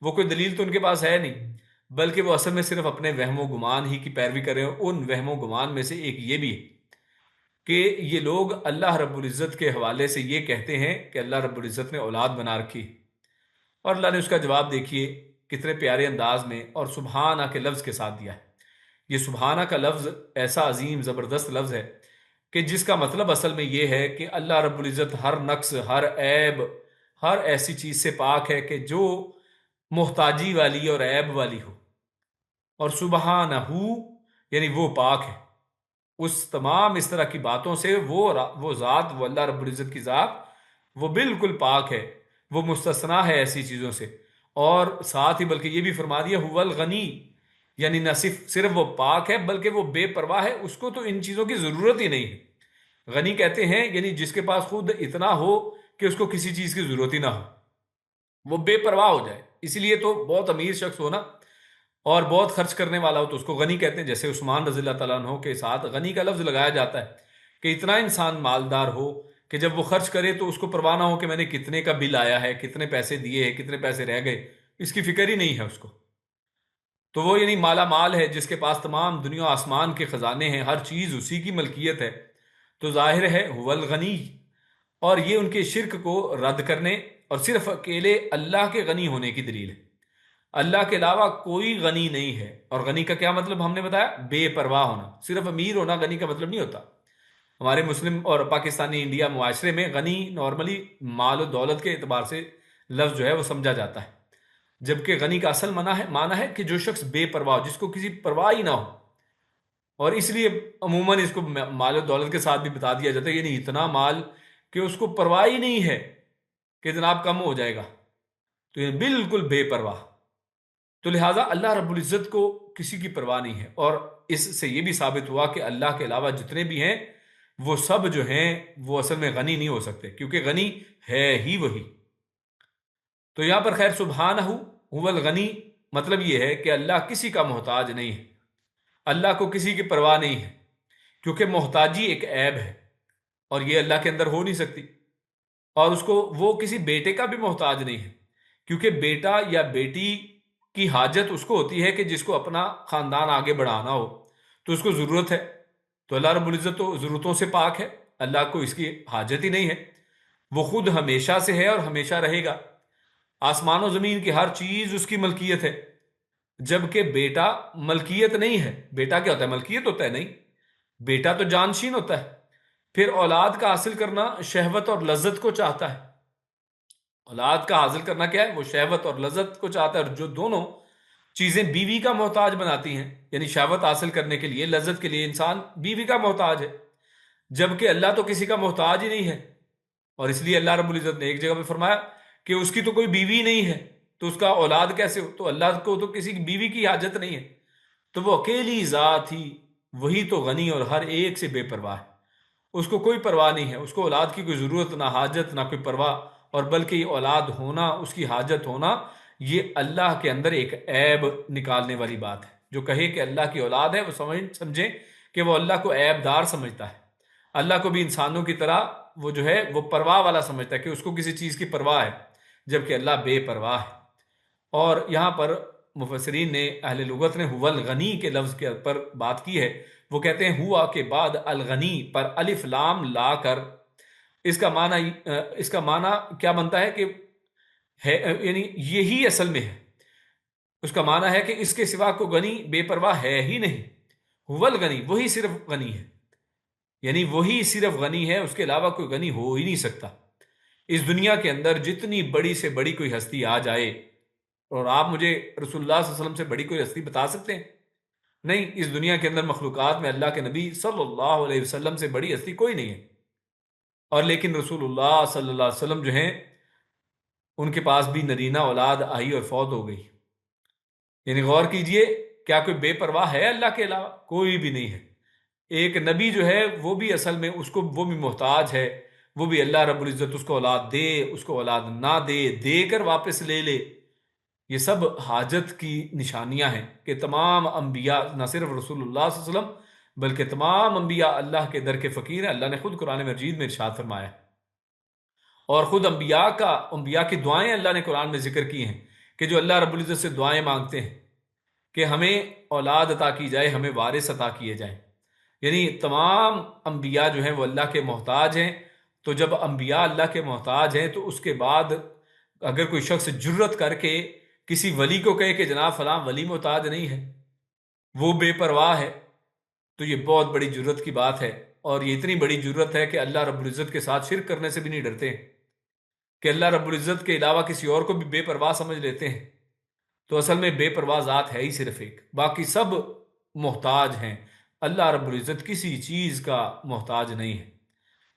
وہ کوئی دلیل تو ان کے پاس ہے نہیں، بلکہ وہ اصل میں صرف اپنے وہم و گمان ہی کی پیروی کر رہے ہیں۔ ان وہم و گمان میں سے ایک یہ بھی ہے کہ یہ لوگ اللہ رب العزت کے حوالے سے یہ کہتے ہیں کہ اللہ رب العزت نے اولاد بنا رکھی، اور اللہ نے اس کا جواب دیکھیے کتنے پیارے انداز میں اور سبحانہ کے لفظ کے ساتھ دیا ہے۔ یہ سبحانہ کا لفظ ایسا عظیم زبردست لفظ ہے کہ جس کا مطلب اصل میں یہ ہے کہ اللہ رب العزت ہر نقص، ہر عیب، ہر ایسی چیز سے پاک ہے کہ جو محتاجی والی اور عیب والی ہو، اور سبحانہ یعنی وہ پاک ہے اس تمام اس طرح کی باتوں سے۔ وہ ذات، وہ اللہ رب العزت کی ذات، وہ بالکل پاک ہے، وہ مستثنا ہے ایسی چیزوں سے، اور ساتھ ہی بلکہ یہ بھی فرما دیا هو الغنی، یعنی نہ صرف وہ پاک ہے بلکہ وہ بے پرواہ ہے، اس کو تو ان چیزوں کی ضرورت ہی نہیں ہے۔ غنی کہتے ہیں یعنی جس کے پاس خود اتنا ہو کہ اس کو کسی چیز کی ضرورت ہی نہ ہو، وہ بے پرواہ ہو جائے۔ اسی لیے تو بہت امیر شخص ہونا اور بہت خرچ کرنے والا ہو تو اس کو غنی کہتے ہیں، جیسے عثمان رضی اللہ تعالیٰ عنہ کے ساتھ غنی کا لفظ لگایا جاتا ہے کہ اتنا انسان مالدار ہو کہ جب وہ خرچ کرے تو اس کو پرواہ نہ ہو کہ میں نے کتنے کا بل آیا ہے، کتنے پیسے دیے ہیں، کتنے پیسے رہ گئے، اس کی فکر ہی نہیں ہے اس کو۔ تو وہ یعنی مالا مال ہے جس کے پاس تمام دنیا آسمان کے خزانے ہیں، ہر چیز اسی کی ملکیت ہے، تو ظاہر ہے هو الغنی۔ اور یہ ان کے شرک کو رد کرنے اور صرف اکیلے اللہ کے غنی ہونے کی دلیل ہے۔ اللہ کے علاوہ کوئی غنی نہیں ہے، اور غنی کا کیا مطلب ہم نے بتایا؟ بے پرواہ ہونا۔ صرف امیر ہونا غنی کا مطلب نہیں ہوتا۔ ہمارے مسلم اور پاکستانی انڈیا معاشرے میں غنی نارملی مال و دولت کے اعتبار سے لفظ جو ہے وہ سمجھا جاتا ہے، جبکہ غنی کا اصل معنی ہے کہ جو شخص بے پرواہ ہو، جس کو کسی پرواہ ہی نہ ہو، اور اس لیے عموماً اس کو مال و دولت کے ساتھ بھی بتا دیا جاتا ہے، یعنی اتنا مال کہ اس کو پرواہ ہی نہیں ہے کہ جناب کم ہو جائے گا، تو یہ بالکل بے پرواہ۔ تو لہٰذا اللہ رب العزت کو کسی کی پرواہ نہیں ہے، اور اس سے یہ بھی ثابت ہوا کہ اللہ کے علاوہ جتنے بھی ہیں وہ سب جو ہیں وہ اصل میں غنی نہیں ہو سکتے، کیونکہ غنی ہے ہی وہی۔ تو یہاں پر خیر سبحانہ هو الغنی مطلب یہ ہے کہ اللہ کسی کا محتاج نہیں ہے، اللہ کو کسی کی پرواہ نہیں ہے، کیونکہ محتاجی ایک عیب ہے اور یہ اللہ کے اندر ہو نہیں سکتی۔ اور اس کو وہ کسی بیٹے کا بھی محتاج نہیں ہے، کیونکہ بیٹا یا بیٹی کی حاجت اس کو ہوتی ہے کہ جس کو اپنا خاندان آگے بڑھانا ہو، تو اس کو ضرورت ہے۔ تو اللہ رب العزت تو ضرورتوں سے پاک ہے، اللہ کو اس کی حاجت ہی نہیں ہے، وہ خود ہمیشہ سے ہے اور ہمیشہ رہے گا۔ آسمان و زمین کی ہر چیز اس کی ملکیت ہے، جبکہ بیٹا ملکیت نہیں ہے۔ بیٹا کیا ہوتا ہے؟ ملکیت ہوتا ہے؟ نہیں، بیٹا تو جانشین ہوتا ہے۔ پھر اولاد کا حاصل کرنا شہوت اور لذت کو چاہتا ہے۔ اولاد کا حاصل کرنا کیا ہے؟ وہ شہوت اور لذت کو چاہتا ہے، اور جو دونوں چیزیں بیوی کا محتاج بناتی ہیں، یعنی شہوت حاصل کرنے کے لیے، لذت کے لیے انسان بیوی کا محتاج ہے، جبکہ اللہ تو کسی کا محتاج ہی نہیں ہے۔ اور اس لیے اللہ رب العزت نے ایک جگہ پہ فرمایا کہ اس کی تو کوئی بیوی نہیں ہے، تو اس کا اولاد کیسے ہو؟ تو اللہ کو تو کسی کی بیوی کی حاجت نہیں ہے، تو وہ اکیلی ذات ہی، وہی تو غنی اور ہر ایک سے بے پرواہ ہے۔ اس کو کوئی پرواہ نہیں ہے، اس کو اولاد کی کوئی ضرورت، نہ حاجت، نہ کوئی پرواہ، اور بلکہ یہ اولاد ہونا، اس کی حاجت ہونا، یہ اللہ کے اندر ایک عیب نکالنے والی بات ہے۔ جو کہے کہ اللہ کی اولاد ہے، وہ سمجھیں کہ وہ اللہ کو عیب دار سمجھتا ہے۔ اللہ کو بھی انسانوں کی طرح وہ جو ہے وہ پرواہ والا سمجھتا ہے کہ اس کو کسی چیز کی پرواہ ہے، جبکہ اللہ بے پرواہ ہے۔ اور یہاں پر مفسرین نے، اہل لغت نے هو الغنی کے لفظ کے پر بات کی ہے۔ وہ کہتے ہیں ہوا کے بعد الغنی پر الف لام لا کر اس کا معنی کیا بنتا ہے کہ ہے، یعنی یہی اصل میں ہے۔ اس کا معنی ہے کہ اس کے سوا کوئی غنی بے پرواہ ہے ہی نہیں۔ هو الغنی، وہی صرف غنی ہے، یعنی وہی صرف غنی ہے، اس کے علاوہ کوئی غنی ہو ہی نہیں سکتا۔ اس دنیا کے اندر جتنی بڑی سے بڑی کوئی ہستی آ جائے، اور آپ مجھے رسول اللہ صلی اللہ علیہ وسلم سے بڑی کوئی ہستی بتا سکتے ہیں؟ نہیں، اس دنیا کے اندر مخلوقات میں اللہ کے نبی صلی اللہ علیہ وسلم سے بڑی ہستی کوئی نہیں ہے۔ اور لیکن رسول اللہ صلی اللہ علیہ وسلم جو ہیں، ان کے پاس بھی نرینہ اولاد آئی اور فوت ہو گئی۔ یعنی غور کیجئے، کیا کوئی بے پرواہ ہے اللہ کے علاوہ؟ کوئی بھی نہیں ہے۔ ایک نبی جو ہے وہ بھی اصل میں اس کو وہ بھی محتاج ہے، وہ بھی اللہ رب العزت اس کو اولاد دے، اس کو اولاد نہ دے، دے کر واپس لے لے، یہ سب حاجت کی نشانیاں ہیں کہ تمام انبیاء، نہ صرف رسول اللہ صلی اللہ علیہ وسلم بلکہ تمام انبیاء اللہ کے در کے فقیر ہیں۔ اللہ نے خود قرآن مجید میں ارشاد فرمایا، اور خود انبیاء کی دعائیں اللہ نے قرآن میں ذکر کی ہیں کہ جو اللہ رب العزت سے دعائیں مانگتے ہیں کہ ہمیں اولاد عطا کی جائے، ہمیں وارث عطا کیے جائیں، یعنی تمام انبیاء جو ہیں وہ اللہ کے محتاج ہیں۔ تو جب انبیاء اللہ کے محتاج ہیں، تو اس کے بعد اگر کوئی شخص جرت کر کے کسی ولی کو کہے کہ جناب فلاں ولی محتاج نہیں ہے، وہ بے پرواہ ہے، تو یہ بہت بڑی جرت کی بات ہے۔ اور یہ اتنی بڑی جرت ہے کہ اللہ رب العزت کے ساتھ شرک کرنے سے بھی نہیں ڈرتے ہیں، کہ اللہ رب العزت کے علاوہ کسی اور کو بھی بے پرواہ سمجھ لیتے ہیں۔ تو اصل میں بے پرواہ ذات ہے ہی صرف ایک، باقی سب محتاج ہیں۔ اللہ رب العزت کسی چیز کا محتاج نہیں ہے۔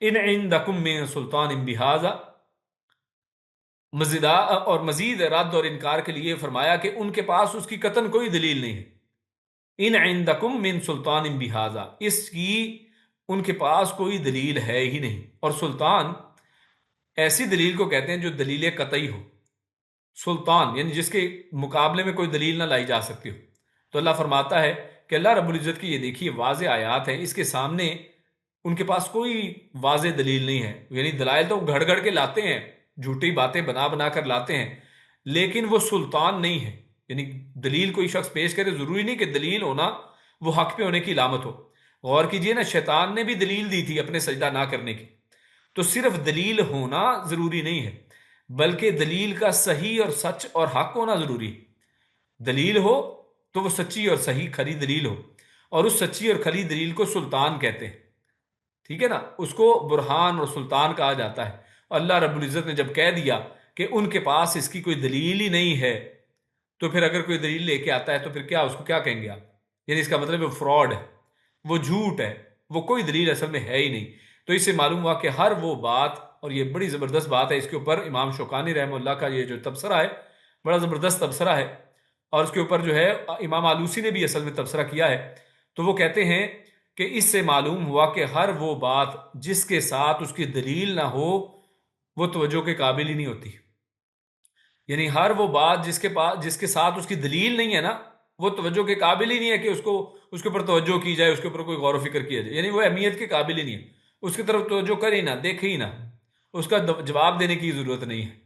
ان عندکم من سلطان بہذا، اور مزید رد اور انکار کے لیے فرمایا کہ ان کے پاس اس کی قطعاً کوئی دلیل نہیں ہے۔ ان عندکم من سلطان بہذا، اس کی ان کے پاس کوئی دلیل ہے ہی نہیں۔ اور سلطان ایسی دلیل کو کہتے ہیں جو دلیل قطعی ہو۔ سلطان یعنی جس کے مقابلے میں کوئی دلیل نہ لائی جا سکتی ہو۔ تو اللہ فرماتا ہے کہ اللہ رب العزت کی یہ دیکھیے واضح آیات ہیں، اس کے سامنے ان کے پاس کوئی واضح دلیل نہیں ہے، یعنی دلائل تو گھڑ گھڑ کے لاتے ہیں، جھوٹی باتیں بنا بنا کر لاتے ہیں، لیکن وہ سلطان نہیں ہے۔ یعنی دلیل کوئی شخص پیش کرے، ضروری نہیں کہ دلیل ہونا وہ حق پہ ہونے کی علامت ہو۔ غور کیجئے نا، شیطان نے بھی دلیل دی تھی اپنے سجدہ نہ کرنے کی۔ تو صرف دلیل ہونا ضروری نہیں ہے، بلکہ دلیل کا صحیح اور سچ اور حق ہونا ضروری ہے۔ دلیل ہو تو وہ سچی اور صحیح کھری دلیل ہو، اور اس سچی اور کھری دلیل کو سلطان کہتے ہیں، ٹھیک ہے نا، اس کو برہان اور سلطان کہا جاتا ہے۔ اور اللہ رب العزت نے جب کہہ دیا کہ ان کے پاس اس کی کوئی دلیل ہی نہیں ہے، تو پھر اگر کوئی دلیل لے کے آتا ہے تو پھر کیا اس کو کیا کہیں گے آپ؟ یعنی اس کا مطلب وہ فراڈ ہے، وہ جھوٹ ہے، وہ کوئی دلیل اصل میں ہے ہی نہیں۔ تو اس سے معلوم ہوا کہ ہر وہ بات، اور یہ بڑی زبردست بات ہے، اس کے اوپر امام شوکانی رحمہ اللہ کا یہ جو تبصرہ ہے بڑا زبردست تبصرہ ہے، اور اس کے اوپر جو ہے امام آلوسی نے بھی اصل میں تبصرہ کیا ہے۔ تو وہ کہتے ہیں کہ اس سے معلوم ہوا کہ ہر وہ بات جس کے ساتھ اس کی دلیل نہ ہو وہ توجہ کے قابل ہی نہیں ہوتی۔ یعنی ہر وہ بات جس کے ساتھ اس کی دلیل نہیں ہے نا، وہ توجہ کے قابل ہی نہیں ہے کہ اس کے اوپر توجہ کی جائے، اس کے اوپر کوئی غور و فکر کیا جائے، یعنی وہ اہمیت کے قابل ہی نہیں ہے، اس کی طرف توجہ کرے ہی نہ، دیکھے ہی نہ، اس کا جواب دینے کی ضرورت نہیں ہے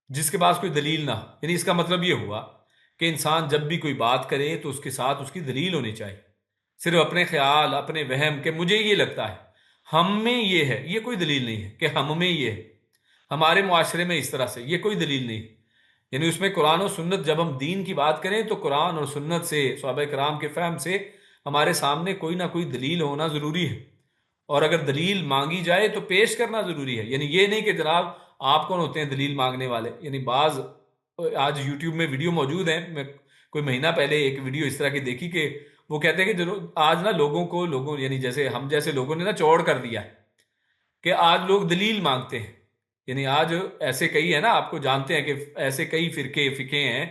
جس کے پاس کوئی دلیل نہ ہو۔ یعنی اس کا مطلب یہ ہوا کہ انسان جب بھی کوئی بات کرے تو اس کے ساتھ اس کی دلیل ہونی چاہیے۔ صرف اپنے خیال، اپنے وہم کہ مجھے یہ لگتا ہے، ہم میں یہ ہے، یہ کوئی دلیل نہیں ہے کہ ہم میں یہ ہے، ہمارے معاشرے میں اس طرح سے، یہ کوئی دلیل نہیں ہے۔ یعنی اس میں قرآن و سنت، جب ہم دین کی بات کریں تو قرآن اور سنت سے، صحابہ کرام کے فہم سے ہمارے سامنے کوئی نہ کوئی دلیل ہونا ضروری ہے، اور اگر دلیل مانگی جائے تو پیش کرنا ضروری ہے۔ یعنی یہ نہیں کہ جناب آپ کون ہوتے ہیں دلیل مانگنے والے۔ یعنی بعض آج یوٹیوب میں ویڈیو موجود ہیں، میں کوئی مہینہ پہلے ایک ویڈیو اس طرح کی دیکھی کہ وہ کہتے ہیں کہ آج نا لوگوں یعنی جیسے ہم جیسے لوگوں نے نا چوڑ کر دیا ہے کہ آج لوگ دلیل مانگتے ہیں۔ یعنی آج ایسے کئی ہیں نا، آپ کو جانتے ہیں کہ ایسے کئی فقے ہیں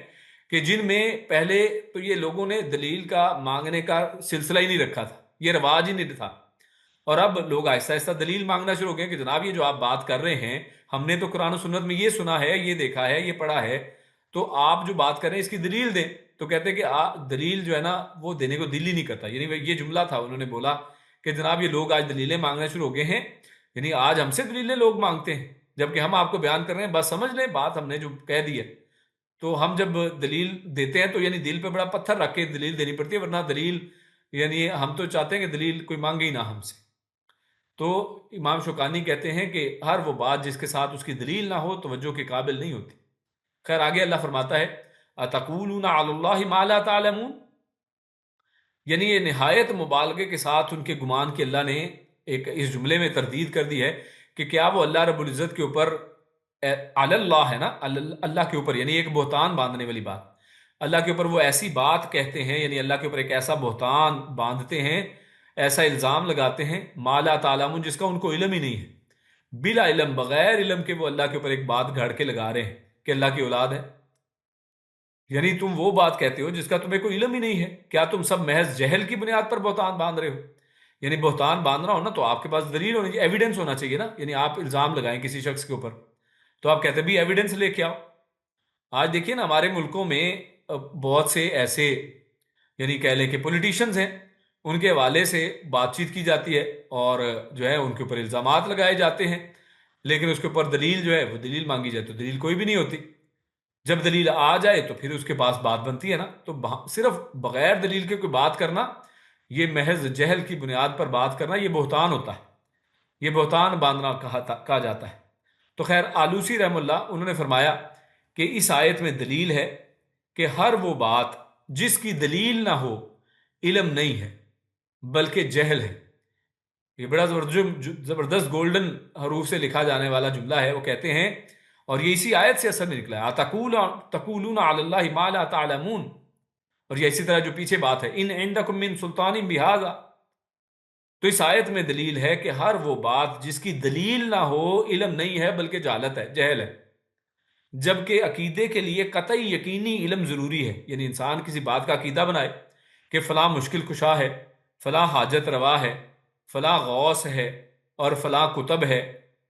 کہ جن میں پہلے تو یہ لوگوں نے دلیل کا مانگنے کا سلسلہ ہی نہیں رکھا تھا، یہ رواج ہی نہیں تھا، اور اب لوگ آہستہ آہستہ دلیل مانگنا شروع ہو گئے کہ جناب یہ جو آپ بات کر رہے ہیں، ہم نے تو قرآن و سنت میں یہ سنا ہے، یہ دیکھا ہے، یہ پڑھا ہے، تو آپ جو بات کر رہے ہیں اس کی دلیل دیں۔ تو کہتے ہیں کہ دلیل جو ہے نا وہ دینے کو دل ہی نہیں کرتا۔ یعنی یہ جملہ تھا، انہوں نے بولا کہ جناب یہ لوگ آج دلیلیں مانگنا شروع ہو گئے ہیں، یعنی آج ہم سے دلیلیں لوگ مانگتے ہیں، جبکہ ہم آپ کو بیان کر رہے ہیں، بس سمجھ لیں بات ہم نے جو کہہ دی ہے۔ تو ہم جب دلیل دیتے ہیں تو یعنی دل پہ بڑا پتھر رکھ کے دلیل دینی پڑتی ہے، ورنہ دلیل یعنی ہم تو چاہتے ہیں کہ دلیل کوئی مانگے ہی نہ ہم سے۔ تو امام شوکانی کہتے ہیں کہ ہر وہ بات جس کے ساتھ اس کی دلیل نہ ہو توجہ کے قابل نہیں ہوتی۔ خیر آگے اللہ فرماتا ہے اَتَقُولُونَ عَلَى اللَّهِ مَا لَا تَعْلَمُونَ، یعنی یہ نہایت مبالغے کے ساتھ ان کے گمان کی اللہ نے ایک اس جملے میں تردید کر دی ہے کہ کیا وہ اللہ رب العزت کے اوپر علی اللہ ہے نا، اللہ کے اوپر، یعنی ایک بہتان باندھنے والی بات، اللہ کے اوپر وہ ایسی بات کہتے ہیں، یعنی اللہ کے اوپر ایک ایسا بہتان باندھتے ہیں، ایسا الزام لگاتے ہیں، ما لا تعلمون، جس کا ان کو علم ہی نہیں ہے، بلا علم، بغیر علم کے وہ اللہ کے اوپر ایک بات گھڑ کے لگا رہے ہیں کہ اللہ کی اولاد ہے۔ یعنی تم وہ بات کہتے ہو جس کا تمہیں کوئی علم ہی نہیں ہے، کیا تم سب محض جہل کی بنیاد پر بہتان باندھ رہے ہو؟ یعنی بہتان باندھنا ہو نا تو آپ کے پاس دلیل ہونی چاہیے، ایویڈنس ہونا چاہیے نا۔ یعنی آپ الزام لگائیں کسی شخص کے اوپر تو آپ کہتے ہیں بھی ایویڈنس لے کے آؤ۔ آج دیکھیے نا ہمارے ملکوں میں بہت سے ایسے یعنی کہہ لیں کہ پولیٹیشنز ہیں، ان کے حوالے سے بات چیت کی جاتی ہے اور جو ہے ان کے اوپر الزامات لگائے جاتے ہیں، لیکن اس کے اوپر دلیل جو ہے وہ دلیل مانگی جائے تو دلیل کوئی بھی نہیں ہوتی۔ جب دلیل آ جائے تو پھر اس کے پاس بات بنتی ہے نا، تو صرف بغیر دلیل کے کوئی بات کرنا، یہ محض جہل کی بنیاد پر بات کرنا، یہ بہتان ہوتا ہے، یہ بہتان باندھنا کہا جاتا ہے۔ تو خیر آلوسی رحم اللہ انہوں نے فرمایا کہ اس آیت میں دلیل ہے کہ ہر وہ بات جس کی دلیل نہ ہو علم نہیں ہے بلکہ جہل ہے۔ یہ بڑا زبردست گولڈن حروف سے لکھا جانے والا جملہ ہے۔ وہ کہتے ہیں، اور یہ اسی آیت سے اثر میں نکلا ہے، تقولون علی اللہ ما لا تعلمون، اور یہ اسی طرح جو پیچھے بات ہے ان عندکم من سلطان بہذا، تو اس آیت میں دلیل ہے کہ ہر وہ بات جس کی دلیل نہ ہو علم نہیں ہے بلکہ جہالت ہے، جہل ہے، جبکہ عقیدے کے لیے قطعی یقینی علم ضروری ہے۔ یعنی انسان کسی بات کا عقیدہ بنائے کہ فلاں مشکل کشا ہے، فلاں حاجت روا ہے، فلاں غوث ہے اور فلاں کتب ہے۔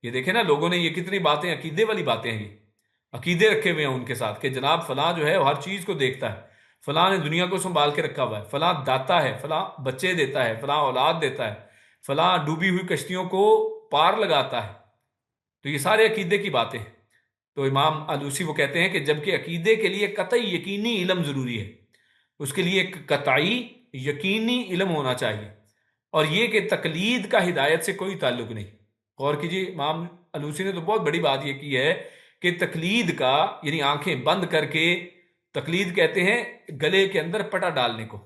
یہ دیکھیں نا لوگوں نے یہ کتنی باتیں، عقیدے والی باتیں ہیں، یہ عقیدے رکھے ہوئے ہیں ان کے ساتھ کہ جناب فلاں جو ہے وہ ہر چیز کو دیکھتا ہے، فلاں نے دنیا کو سنبھال کے رکھا ہوا ہے، فلاں داتا ہے، فلاں بچے دیتا ہے، فلاں اولاد دیتا ہے، فلاں ڈوبی ہوئی کشتیوں کو پار لگاتا ہے۔ تو یہ سارے عقیدے کی باتیں ہیں۔ تو امام آلوسی وہ کہتے ہیں کہ جبکہ عقیدے کے لیے قطعی یقینی علم ضروری ہے، اس کے لیے ایک قطعی یقینی علم ہونا چاہیے، اور یہ کہ تقلید کا ہدایت سے کوئی تعلق نہیں۔ غور کیجیے، امام آلوسی نے تو بہت بڑی بات یہ کی ہے کہ تقلید کا یعنی آنکھیں بند کر کے، تقلید کہتے ہیں گلے کے اندر پٹا ڈالنے کو،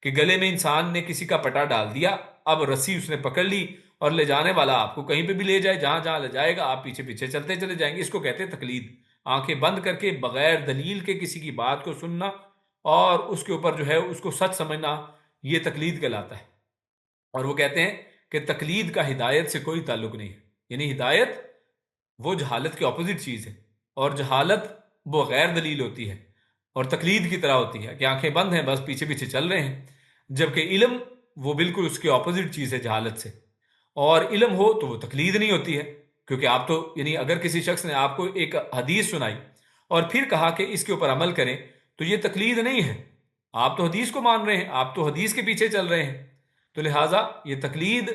کہ گلے میں انسان نے کسی کا پٹا ڈال دیا، اب رسی اس نے پکڑ لی اور لے جانے والا آپ کو کہیں پہ بھی لے جائے، جہاں جہاں لے جائے گا آپ پیچھے پیچھے چلتے چلے جائیں گے۔ اس کو کہتے ہیں تقلید، آنکھیں بند کر کے بغیر دلیل کے کسی کی بات کو سننا اور اس کے اوپر جو ہے اس کو سچ سمجھنا، یہ تقلید کہلاتا ہے۔ اور وہ کہتے ہیں کہ تقلید کا ہدایت سے کوئی تعلق نہیں ہے، یعنی ہدایت وہ جہالت کے اپوزٹ چیز ہے، اور جہالت وہ غیر دلیل ہوتی ہے اور تقلید کی طرح ہوتی ہے کہ آنکھیں بند ہیں بس پیچھے پیچھے چل رہے ہیں، جبکہ علم وہ بالکل اس کے اپوزٹ چیز ہے جہالت سے، اور علم ہو تو وہ تقلید نہیں ہوتی ہے، کیونکہ آپ تو یعنی اگر کسی شخص نے آپ کو ایک حدیث سنائی اور پھر کہا کہ اس کے اوپر عمل کریں تو یہ تقلید نہیں ہے، آپ تو حدیث کو مان رہے ہیں، آپ تو حدیث کے پیچھے چل رہے ہیں، تو لہٰذا یہ تقلید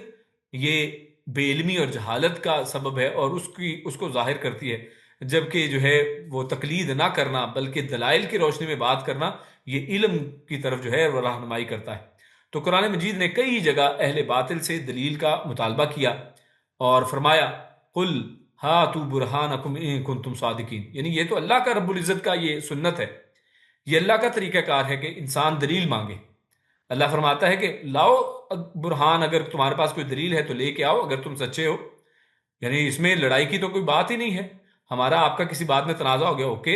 یہ بے علمی اور جہالت کا سبب ہے اور اس کو ظاہر کرتی ہے، جبکہ جو ہے وہ تقلید نہ کرنا بلکہ دلائل کی روشنی میں بات کرنا یہ علم کی طرف جو ہے وہ رہنمائی کرتا ہے۔ تو قرآن مجید نے کئی جگہ اہل باطل سے دلیل کا مطالبہ کیا اور فرمایا قل ہاتوا برہانکم ان کنتم صادقین، یعنی یہ تو اللہ کا رب العزت کا یہ سنت ہے، یہ اللہ کا طریقہ کار ہے کہ انسان دلیل مانگے۔ اللہ فرماتا ہے کہ لاؤ برہان، اگر تمہارے پاس کوئی دلیل ہے تو لے کے آؤ اگر تم سچے ہو، یعنی اس میں لڑائی کی تو کوئی بات ہی نہیں ہے، ہمارا آپ کا کسی بات میں تنازع ہو گیا، اوکے،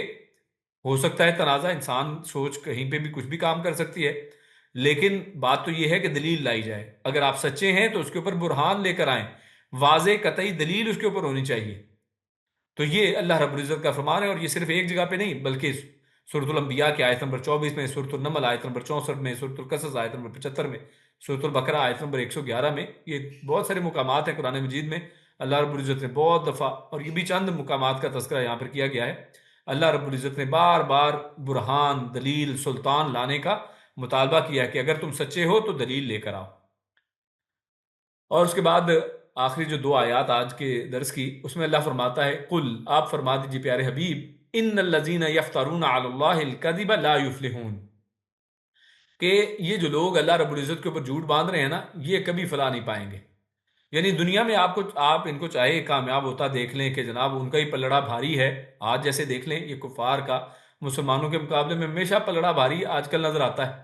ہو سکتا ہے تنازع، انسان سوچ کہیں پہ بھی کچھ بھی کام کر سکتی ہے، لیکن بات تو یہ ہے کہ دلیل لائی جائے، اگر آپ سچے ہیں تو اس کے اوپر برہان لے کر آئیں، واضح قطعی دلیل اس کے اوپر ہونی چاہیے۔ تو یہ اللہ رب العزت کا فرمان ہے، اور یہ صرف ایک جگہ پہ نہیں بلکہ سورۃ الانبیاء کی آیت نمبر 24 میں، سورۃ النمل آیت نمبر 64 میں، سورۃ القصص آیت نمبر 75 میں، سورۃ البقرہ آیت نمبر 111 میں، یہ بہت سارے مقامات ہیں قرآن مجید میں اللہ رب العزت نے بہت دفعہ، اور یہ بھی چند مقامات کا تذکرہ یہاں پر کیا گیا ہے، اللہ رب العزت نے بار بار برہان، دلیل، سلطان لانے کا مطالبہ کیا کہ اگر تم سچے ہو تو دلیل لے کر آؤ۔ اور اس کے بعد آخری جو دو آیات آج کے درس کی، اس میں اللہ فرماتا ہے قل، آپ فرما دیجیے پیارے حبیب، ان الذین یفترون علی اللہ الکذب لا یفلحون، کہ یہ جو لوگ اللہ رب العزت کے اوپر جھوٹ باندھ رہے ہیں نا، یہ کبھی فلاح نہیں پائیں گے۔ یعنی دنیا میں آپ ان کو چاہے کامیاب ہوتا دیکھ لیں کہ جناب ان کا ہی پلڑا بھاری ہے، آج جیسے دیکھ لیں یہ کفار کا مسلمانوں کے مقابلے میں ہمیشہ پلڑا بھاری آج کل نظر آتا ہے،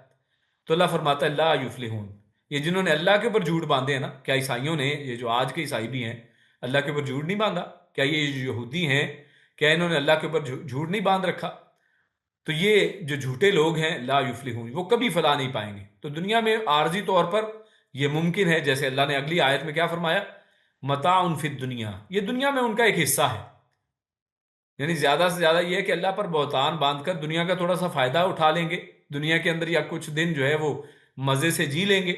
تو اللہ فرماتا ہے لا یفلحون، یہ جنہوں نے اللہ کے اوپر جھوٹ باندھے ہیں نا، کیا عیسائیوں نے، یہ جو آج کے عیسائی بھی ہیں، اللہ کے اوپر جھوٹ نہیں باندھا؟ کیا یہ جو یہودی ہیں، کیا انہوں نے اللہ کے اوپر جھوٹ نہیں باندھ رکھا؟ تو یہ جو جھوٹے لوگ ہیں لا یفلحون، وہ کبھی فلاح نہیں پائیں گے۔ تو دنیا میں عارضی طور پر یہ ممکن ہے، جیسے اللہ نے اگلی آیت میں کیا فرمایا، متاع فی الدنیا، یہ دنیا میں ان کا ایک حصہ ہے، یعنی زیادہ سے زیادہ یہ ہے کہ اللہ پر بہتان باندھ کر دنیا کا تھوڑا سا فائدہ اٹھا لیں گے دنیا کے اندر، یا کچھ دن جو ہے وہ مزے سے جی لیں گے،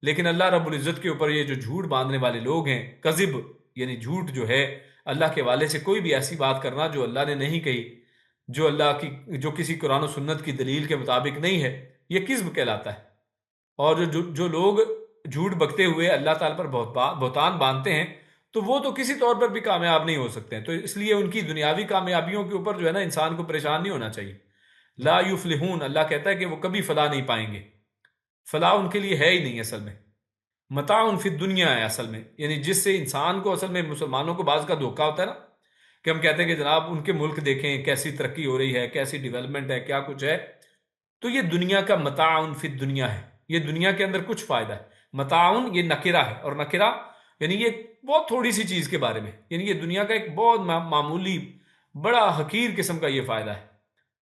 لیکن اللہ رب العزت کے اوپر یہ جو جھوٹ باندھنے والے لوگ ہیں، کذب یعنی جھوٹ جو ہے، اللہ کے والے سے کوئی بھی ایسی بات کرنا جو اللہ نے نہیں کہی، جو کسی قرآن و سنت کی دلیل کے مطابق نہیں ہے، یہ کذب کہلاتا ہے۔ اور جو لوگ جھوٹ بکتے ہوئے اللہ تعالیٰ پر بہتان باندھتے ہیں، تو وہ تو کسی طور پر بھی کامیاب نہیں ہو سکتے ہیں، تو اس لیے ان کی دنیاوی کامیابیوں کے اوپر جو ہے نا انسان کو پریشان نہیں ہونا چاہیے۔ لا یفلحون، اللہ کہتا ہے کہ وہ کبھی فلاح نہیں پائیں گے، فلاح ان کے لیے ہے ہی نہیں اصل میں، متاع فی الدنیا ہے اصل میں، یعنی جس سے انسان کو اصل میں مسلمانوں کو بعض کا دھوکہ ہوتا ہے نا، کہ ہم کہتے ہیں کہ جناب ان کے ملک دیکھیں کیسی ترقی ہو رہی ہے، کیسی ڈیولپمنٹ ہے، کیا کچھ ہے، تو یہ دنیا کا متاع فی الدنیا ہے، یہ دنیا کے اندر کچھ فائدہ ہے، متاع یہ نکرہ ہے، اور نکرہ یعنی یہ بہت تھوڑی سی چیز کے بارے میں، یعنی یہ دنیا کا ایک بہت معمولی بڑا حقیر قسم کا یہ فائدہ ہے۔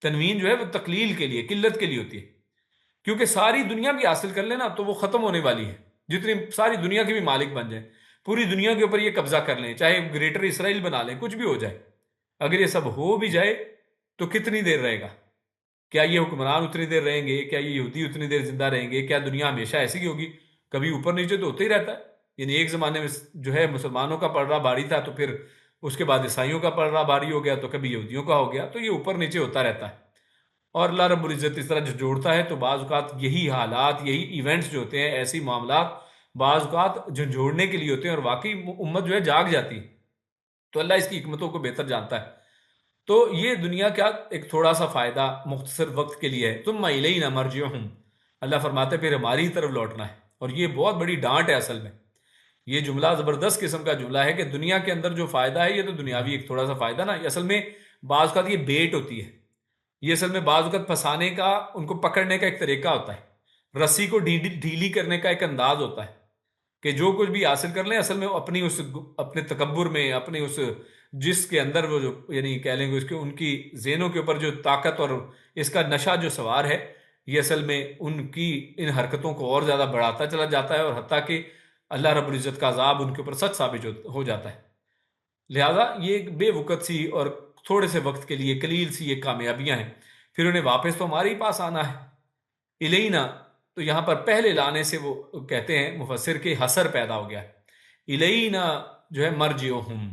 تنوین جو ہے وہ تقلیل کے لیے، قلت کے لیے ہوتی ہے، کیونکہ ساری دنیا بھی حاصل کر لینا تو وہ ختم ہونے والی ہے، جتنی ساری دنیا کے بھی مالک بن جائیں، پوری دنیا کے اوپر یہ قبضہ کر لیں، چاہے گریٹر اسرائیل بنا لیں، کچھ بھی ہو جائے، اگر یہ سب ہو بھی جائے تو کتنی دیر رہے گا؟ کیا یہ حکمران اتنی دیر رہیں گے؟ کیا یہ یہودی اتنی دیر زندہ رہیں گے؟ کیا دنیا ہمیشہ ایسی ہی ہوگی؟ کبھی اوپر نیچے تو ہوتا ہی رہتا ہے، یعنی ایک زمانے میں جو ہے مسلمانوں کا پلڑا بھاری تھا، تو پھر اس کے بعد عیسائیوں کا پلڑا بھاری ہو گیا، تو کبھی یہودیوں کا ہو گیا، تو یہ اوپر نیچے ہوتا رہتا ہے، اور اللہ رب العزت اس طرح جو جوڑتا ہے، تو بعض اوقات یہی حالات، یہی ایونٹس جو ہوتے ہیں، ایسی معاملات بعض اوقات جو جوڑنے کے لیے ہوتے ہیں، اور واقعی امت جو ہے جاگ جاتی ہے، تو اللہ اس کی حکمتوں کو بہتر جانتا ہے۔ تو یہ دنیا کا ایک تھوڑا سا فائدہ مختصر وقت کے لیے ہے، ثم الینا مرجعہم، اللہ فرماتے پھر ہماری طرف لوٹنا ہے، اور یہ بہت بڑی ڈانٹ ہے اصل میں، یہ جملہ زبردست قسم کا جملہ ہے کہ دنیا کے اندر جو فائدہ ہے یہ تو دنیاوی ایک تھوڑا سا فائدہ نا، یہ اصل میں بعض اوقات یہ بیٹ ہوتی ہے، یہ اصل میں بعض اوقات پھنسانے کا، ان کو پکڑنے کا ایک طریقہ ہوتا ہے، رسی کو ڈھیلی کرنے کا ایک انداز ہوتا ہے، کہ جو کچھ بھی حاصل کر لیں اصل میں اپنے تکبر میں، اپنے اس جس کے اندر وہ جو یعنی کہہ لیں گے اس کے ان کی ذہنوں کے اوپر جو طاقت اور اس کا نشہ جو سوار ہے، یہ اصل میں ان کی ان حرکتوں کو اور زیادہ بڑھاتا چلا جاتا ہے، اور حتیٰ کہ اللہ رب العزت کا عذاب ان کے اوپر سچ ثابت ہو جاتا ہے۔ لہذا یہ ایک بے وقت سی اور تھوڑے سے وقت کے لیے قلیل سی یہ کامیابیاں ہیں، پھر انہیں واپس تو ہمارے ہی پاس آنا ہے۔ الینا، تو یہاں پر پہلے لانے سے وہ کہتے ہیں مفسر کے حسر پیدا ہو گیا ہے۔ الینا جو ہے مرجعہم،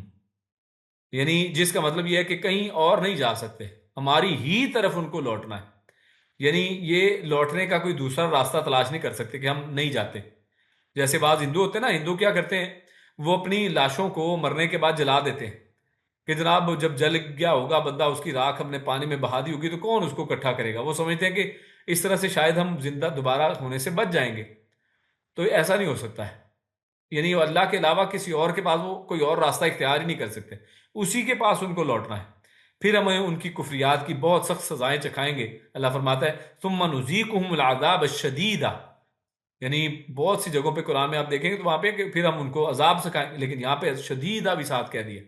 یعنی جس کا مطلب یہ ہے کہ کہیں اور نہیں جا سکتے، ہماری ہی طرف ان کو لوٹنا ہے۔ یعنی یہ لوٹنے کا کوئی دوسرا راستہ تلاش نہیں کر سکتے کہ ہم نہیں جاتے۔ جیسے بعض ہندو ہوتے ہیں نا، ہندو کیا کرتے ہیں، وہ اپنی لاشوں کو مرنے کے بعد جلا دیتے ہیں کہ جناب جب جل گیا ہوگا بندہ، اس کی راکھ ہم نے پانی میں بہا دی ہوگی تو کون اس کو اکٹھا کرے گا۔ وہ سمجھتے ہیں کہ اس طرح سے شاید ہم زندہ دوبارہ ہونے سے بچ جائیں گے، تو ایسا نہیں ہو سکتا ہے۔ یعنی وہ اللہ کے علاوہ کسی اور کے پاس وہ کوئی اور راستہ اختیار ہی نہیں کر سکتے، اسی کے پاس ان کو لوٹنا ہے۔ پھر ہمیں ان کی کفریات کی بہت سخت سزائیں چکھائیں گے۔ اللہ فرماتا ہے ثم نذیقہم العذاب الشدید، یعنی بہت سی جگہوں پہ قرآن میں آپ دیکھیں گے تو وہاں پہ کہ پھر ہم ان کو عذاب سکھائیں گے، لیکن یہاں پہ شدیدہ بھی ساتھ کہہ دیا،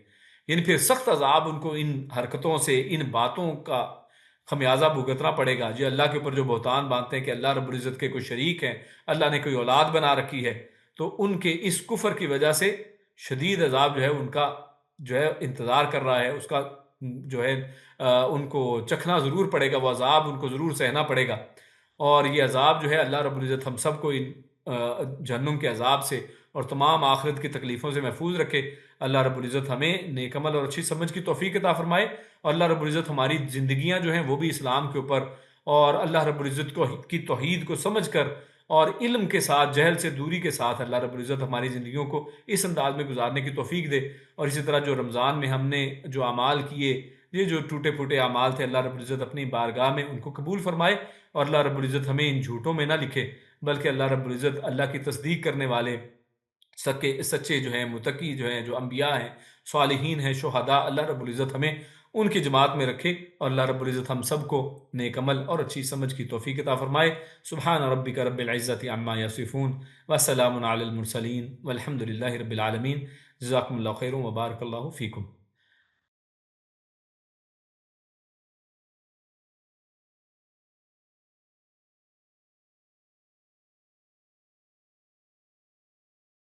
یعنی پھر سخت عذاب ان کو ان حرکتوں سے، ان باتوں کا خمیازہ بھگتنا پڑے گا۔ جو اللہ کے اوپر جو بہتان باندھتے ہیں کہ اللہ رب العزت کے کوئی شریک ہیں، اللہ نے کوئی اولاد بنا رکھی ہے، تو ان کے اس کفر کی وجہ سے شدید عذاب جو ہے ان کا جو ہے انتظار کر رہا ہے، اس کا جو ہے ان کو چکھنا ضرور پڑے گا، وہ عذاب ان کو ضرور سہنا پڑے گا۔ اور یہ عذاب جو ہے اللہ رب العزت ہم سب کو ان جہنم کے عذاب سے اور تمام آخرت کی تکلیفوں سے محفوظ رکھے۔ اللہ رب العزت ہمیں نیک عمل اور اچھی سمجھ کی توفیق عطا فرمائے، اور اللہ رب العزت ہماری زندگیاں جو ہیں وہ بھی اسلام کے اوپر اور اللہ رب العزت کی توحید کو سمجھ کر اور علم کے ساتھ، جہل سے دوری کے ساتھ، اللہ رب العزت ہماری زندگیوں کو اس انداز میں گزارنے کی توفیق دے۔ اور اسی طرح جو رمضان میں ہم نے جو اعمال کیے، یہ جو ٹوٹے پھوٹے اعمال تھے، اللہ رب العزت اپنی بارگاہ میں ان کو قبول فرمائے، اور اللہ رب العزت ہمیں ان جھوٹوں میں نہ لکھے، بلکہ اللہ رب العزت اللہ کی تصدیق کرنے والے سچے جو ہیں، متقی جو ہیں، جو انبیاء ہیں، صالحین ہیں، شہداء، اللہ رب العزت ہمیں ان کی جماعت میں رکھے، اور اللہ رب العزت ہم سب کو نیک عمل اور اچھی سمجھ کی توفیق عطا فرمائے۔ سبحان ربک رب العزت عما یصفون وسلام علی المرسلین والحمد للہ رب العالمین۔ جزاکم اللہ خیر وبارک اللہ فیکم۔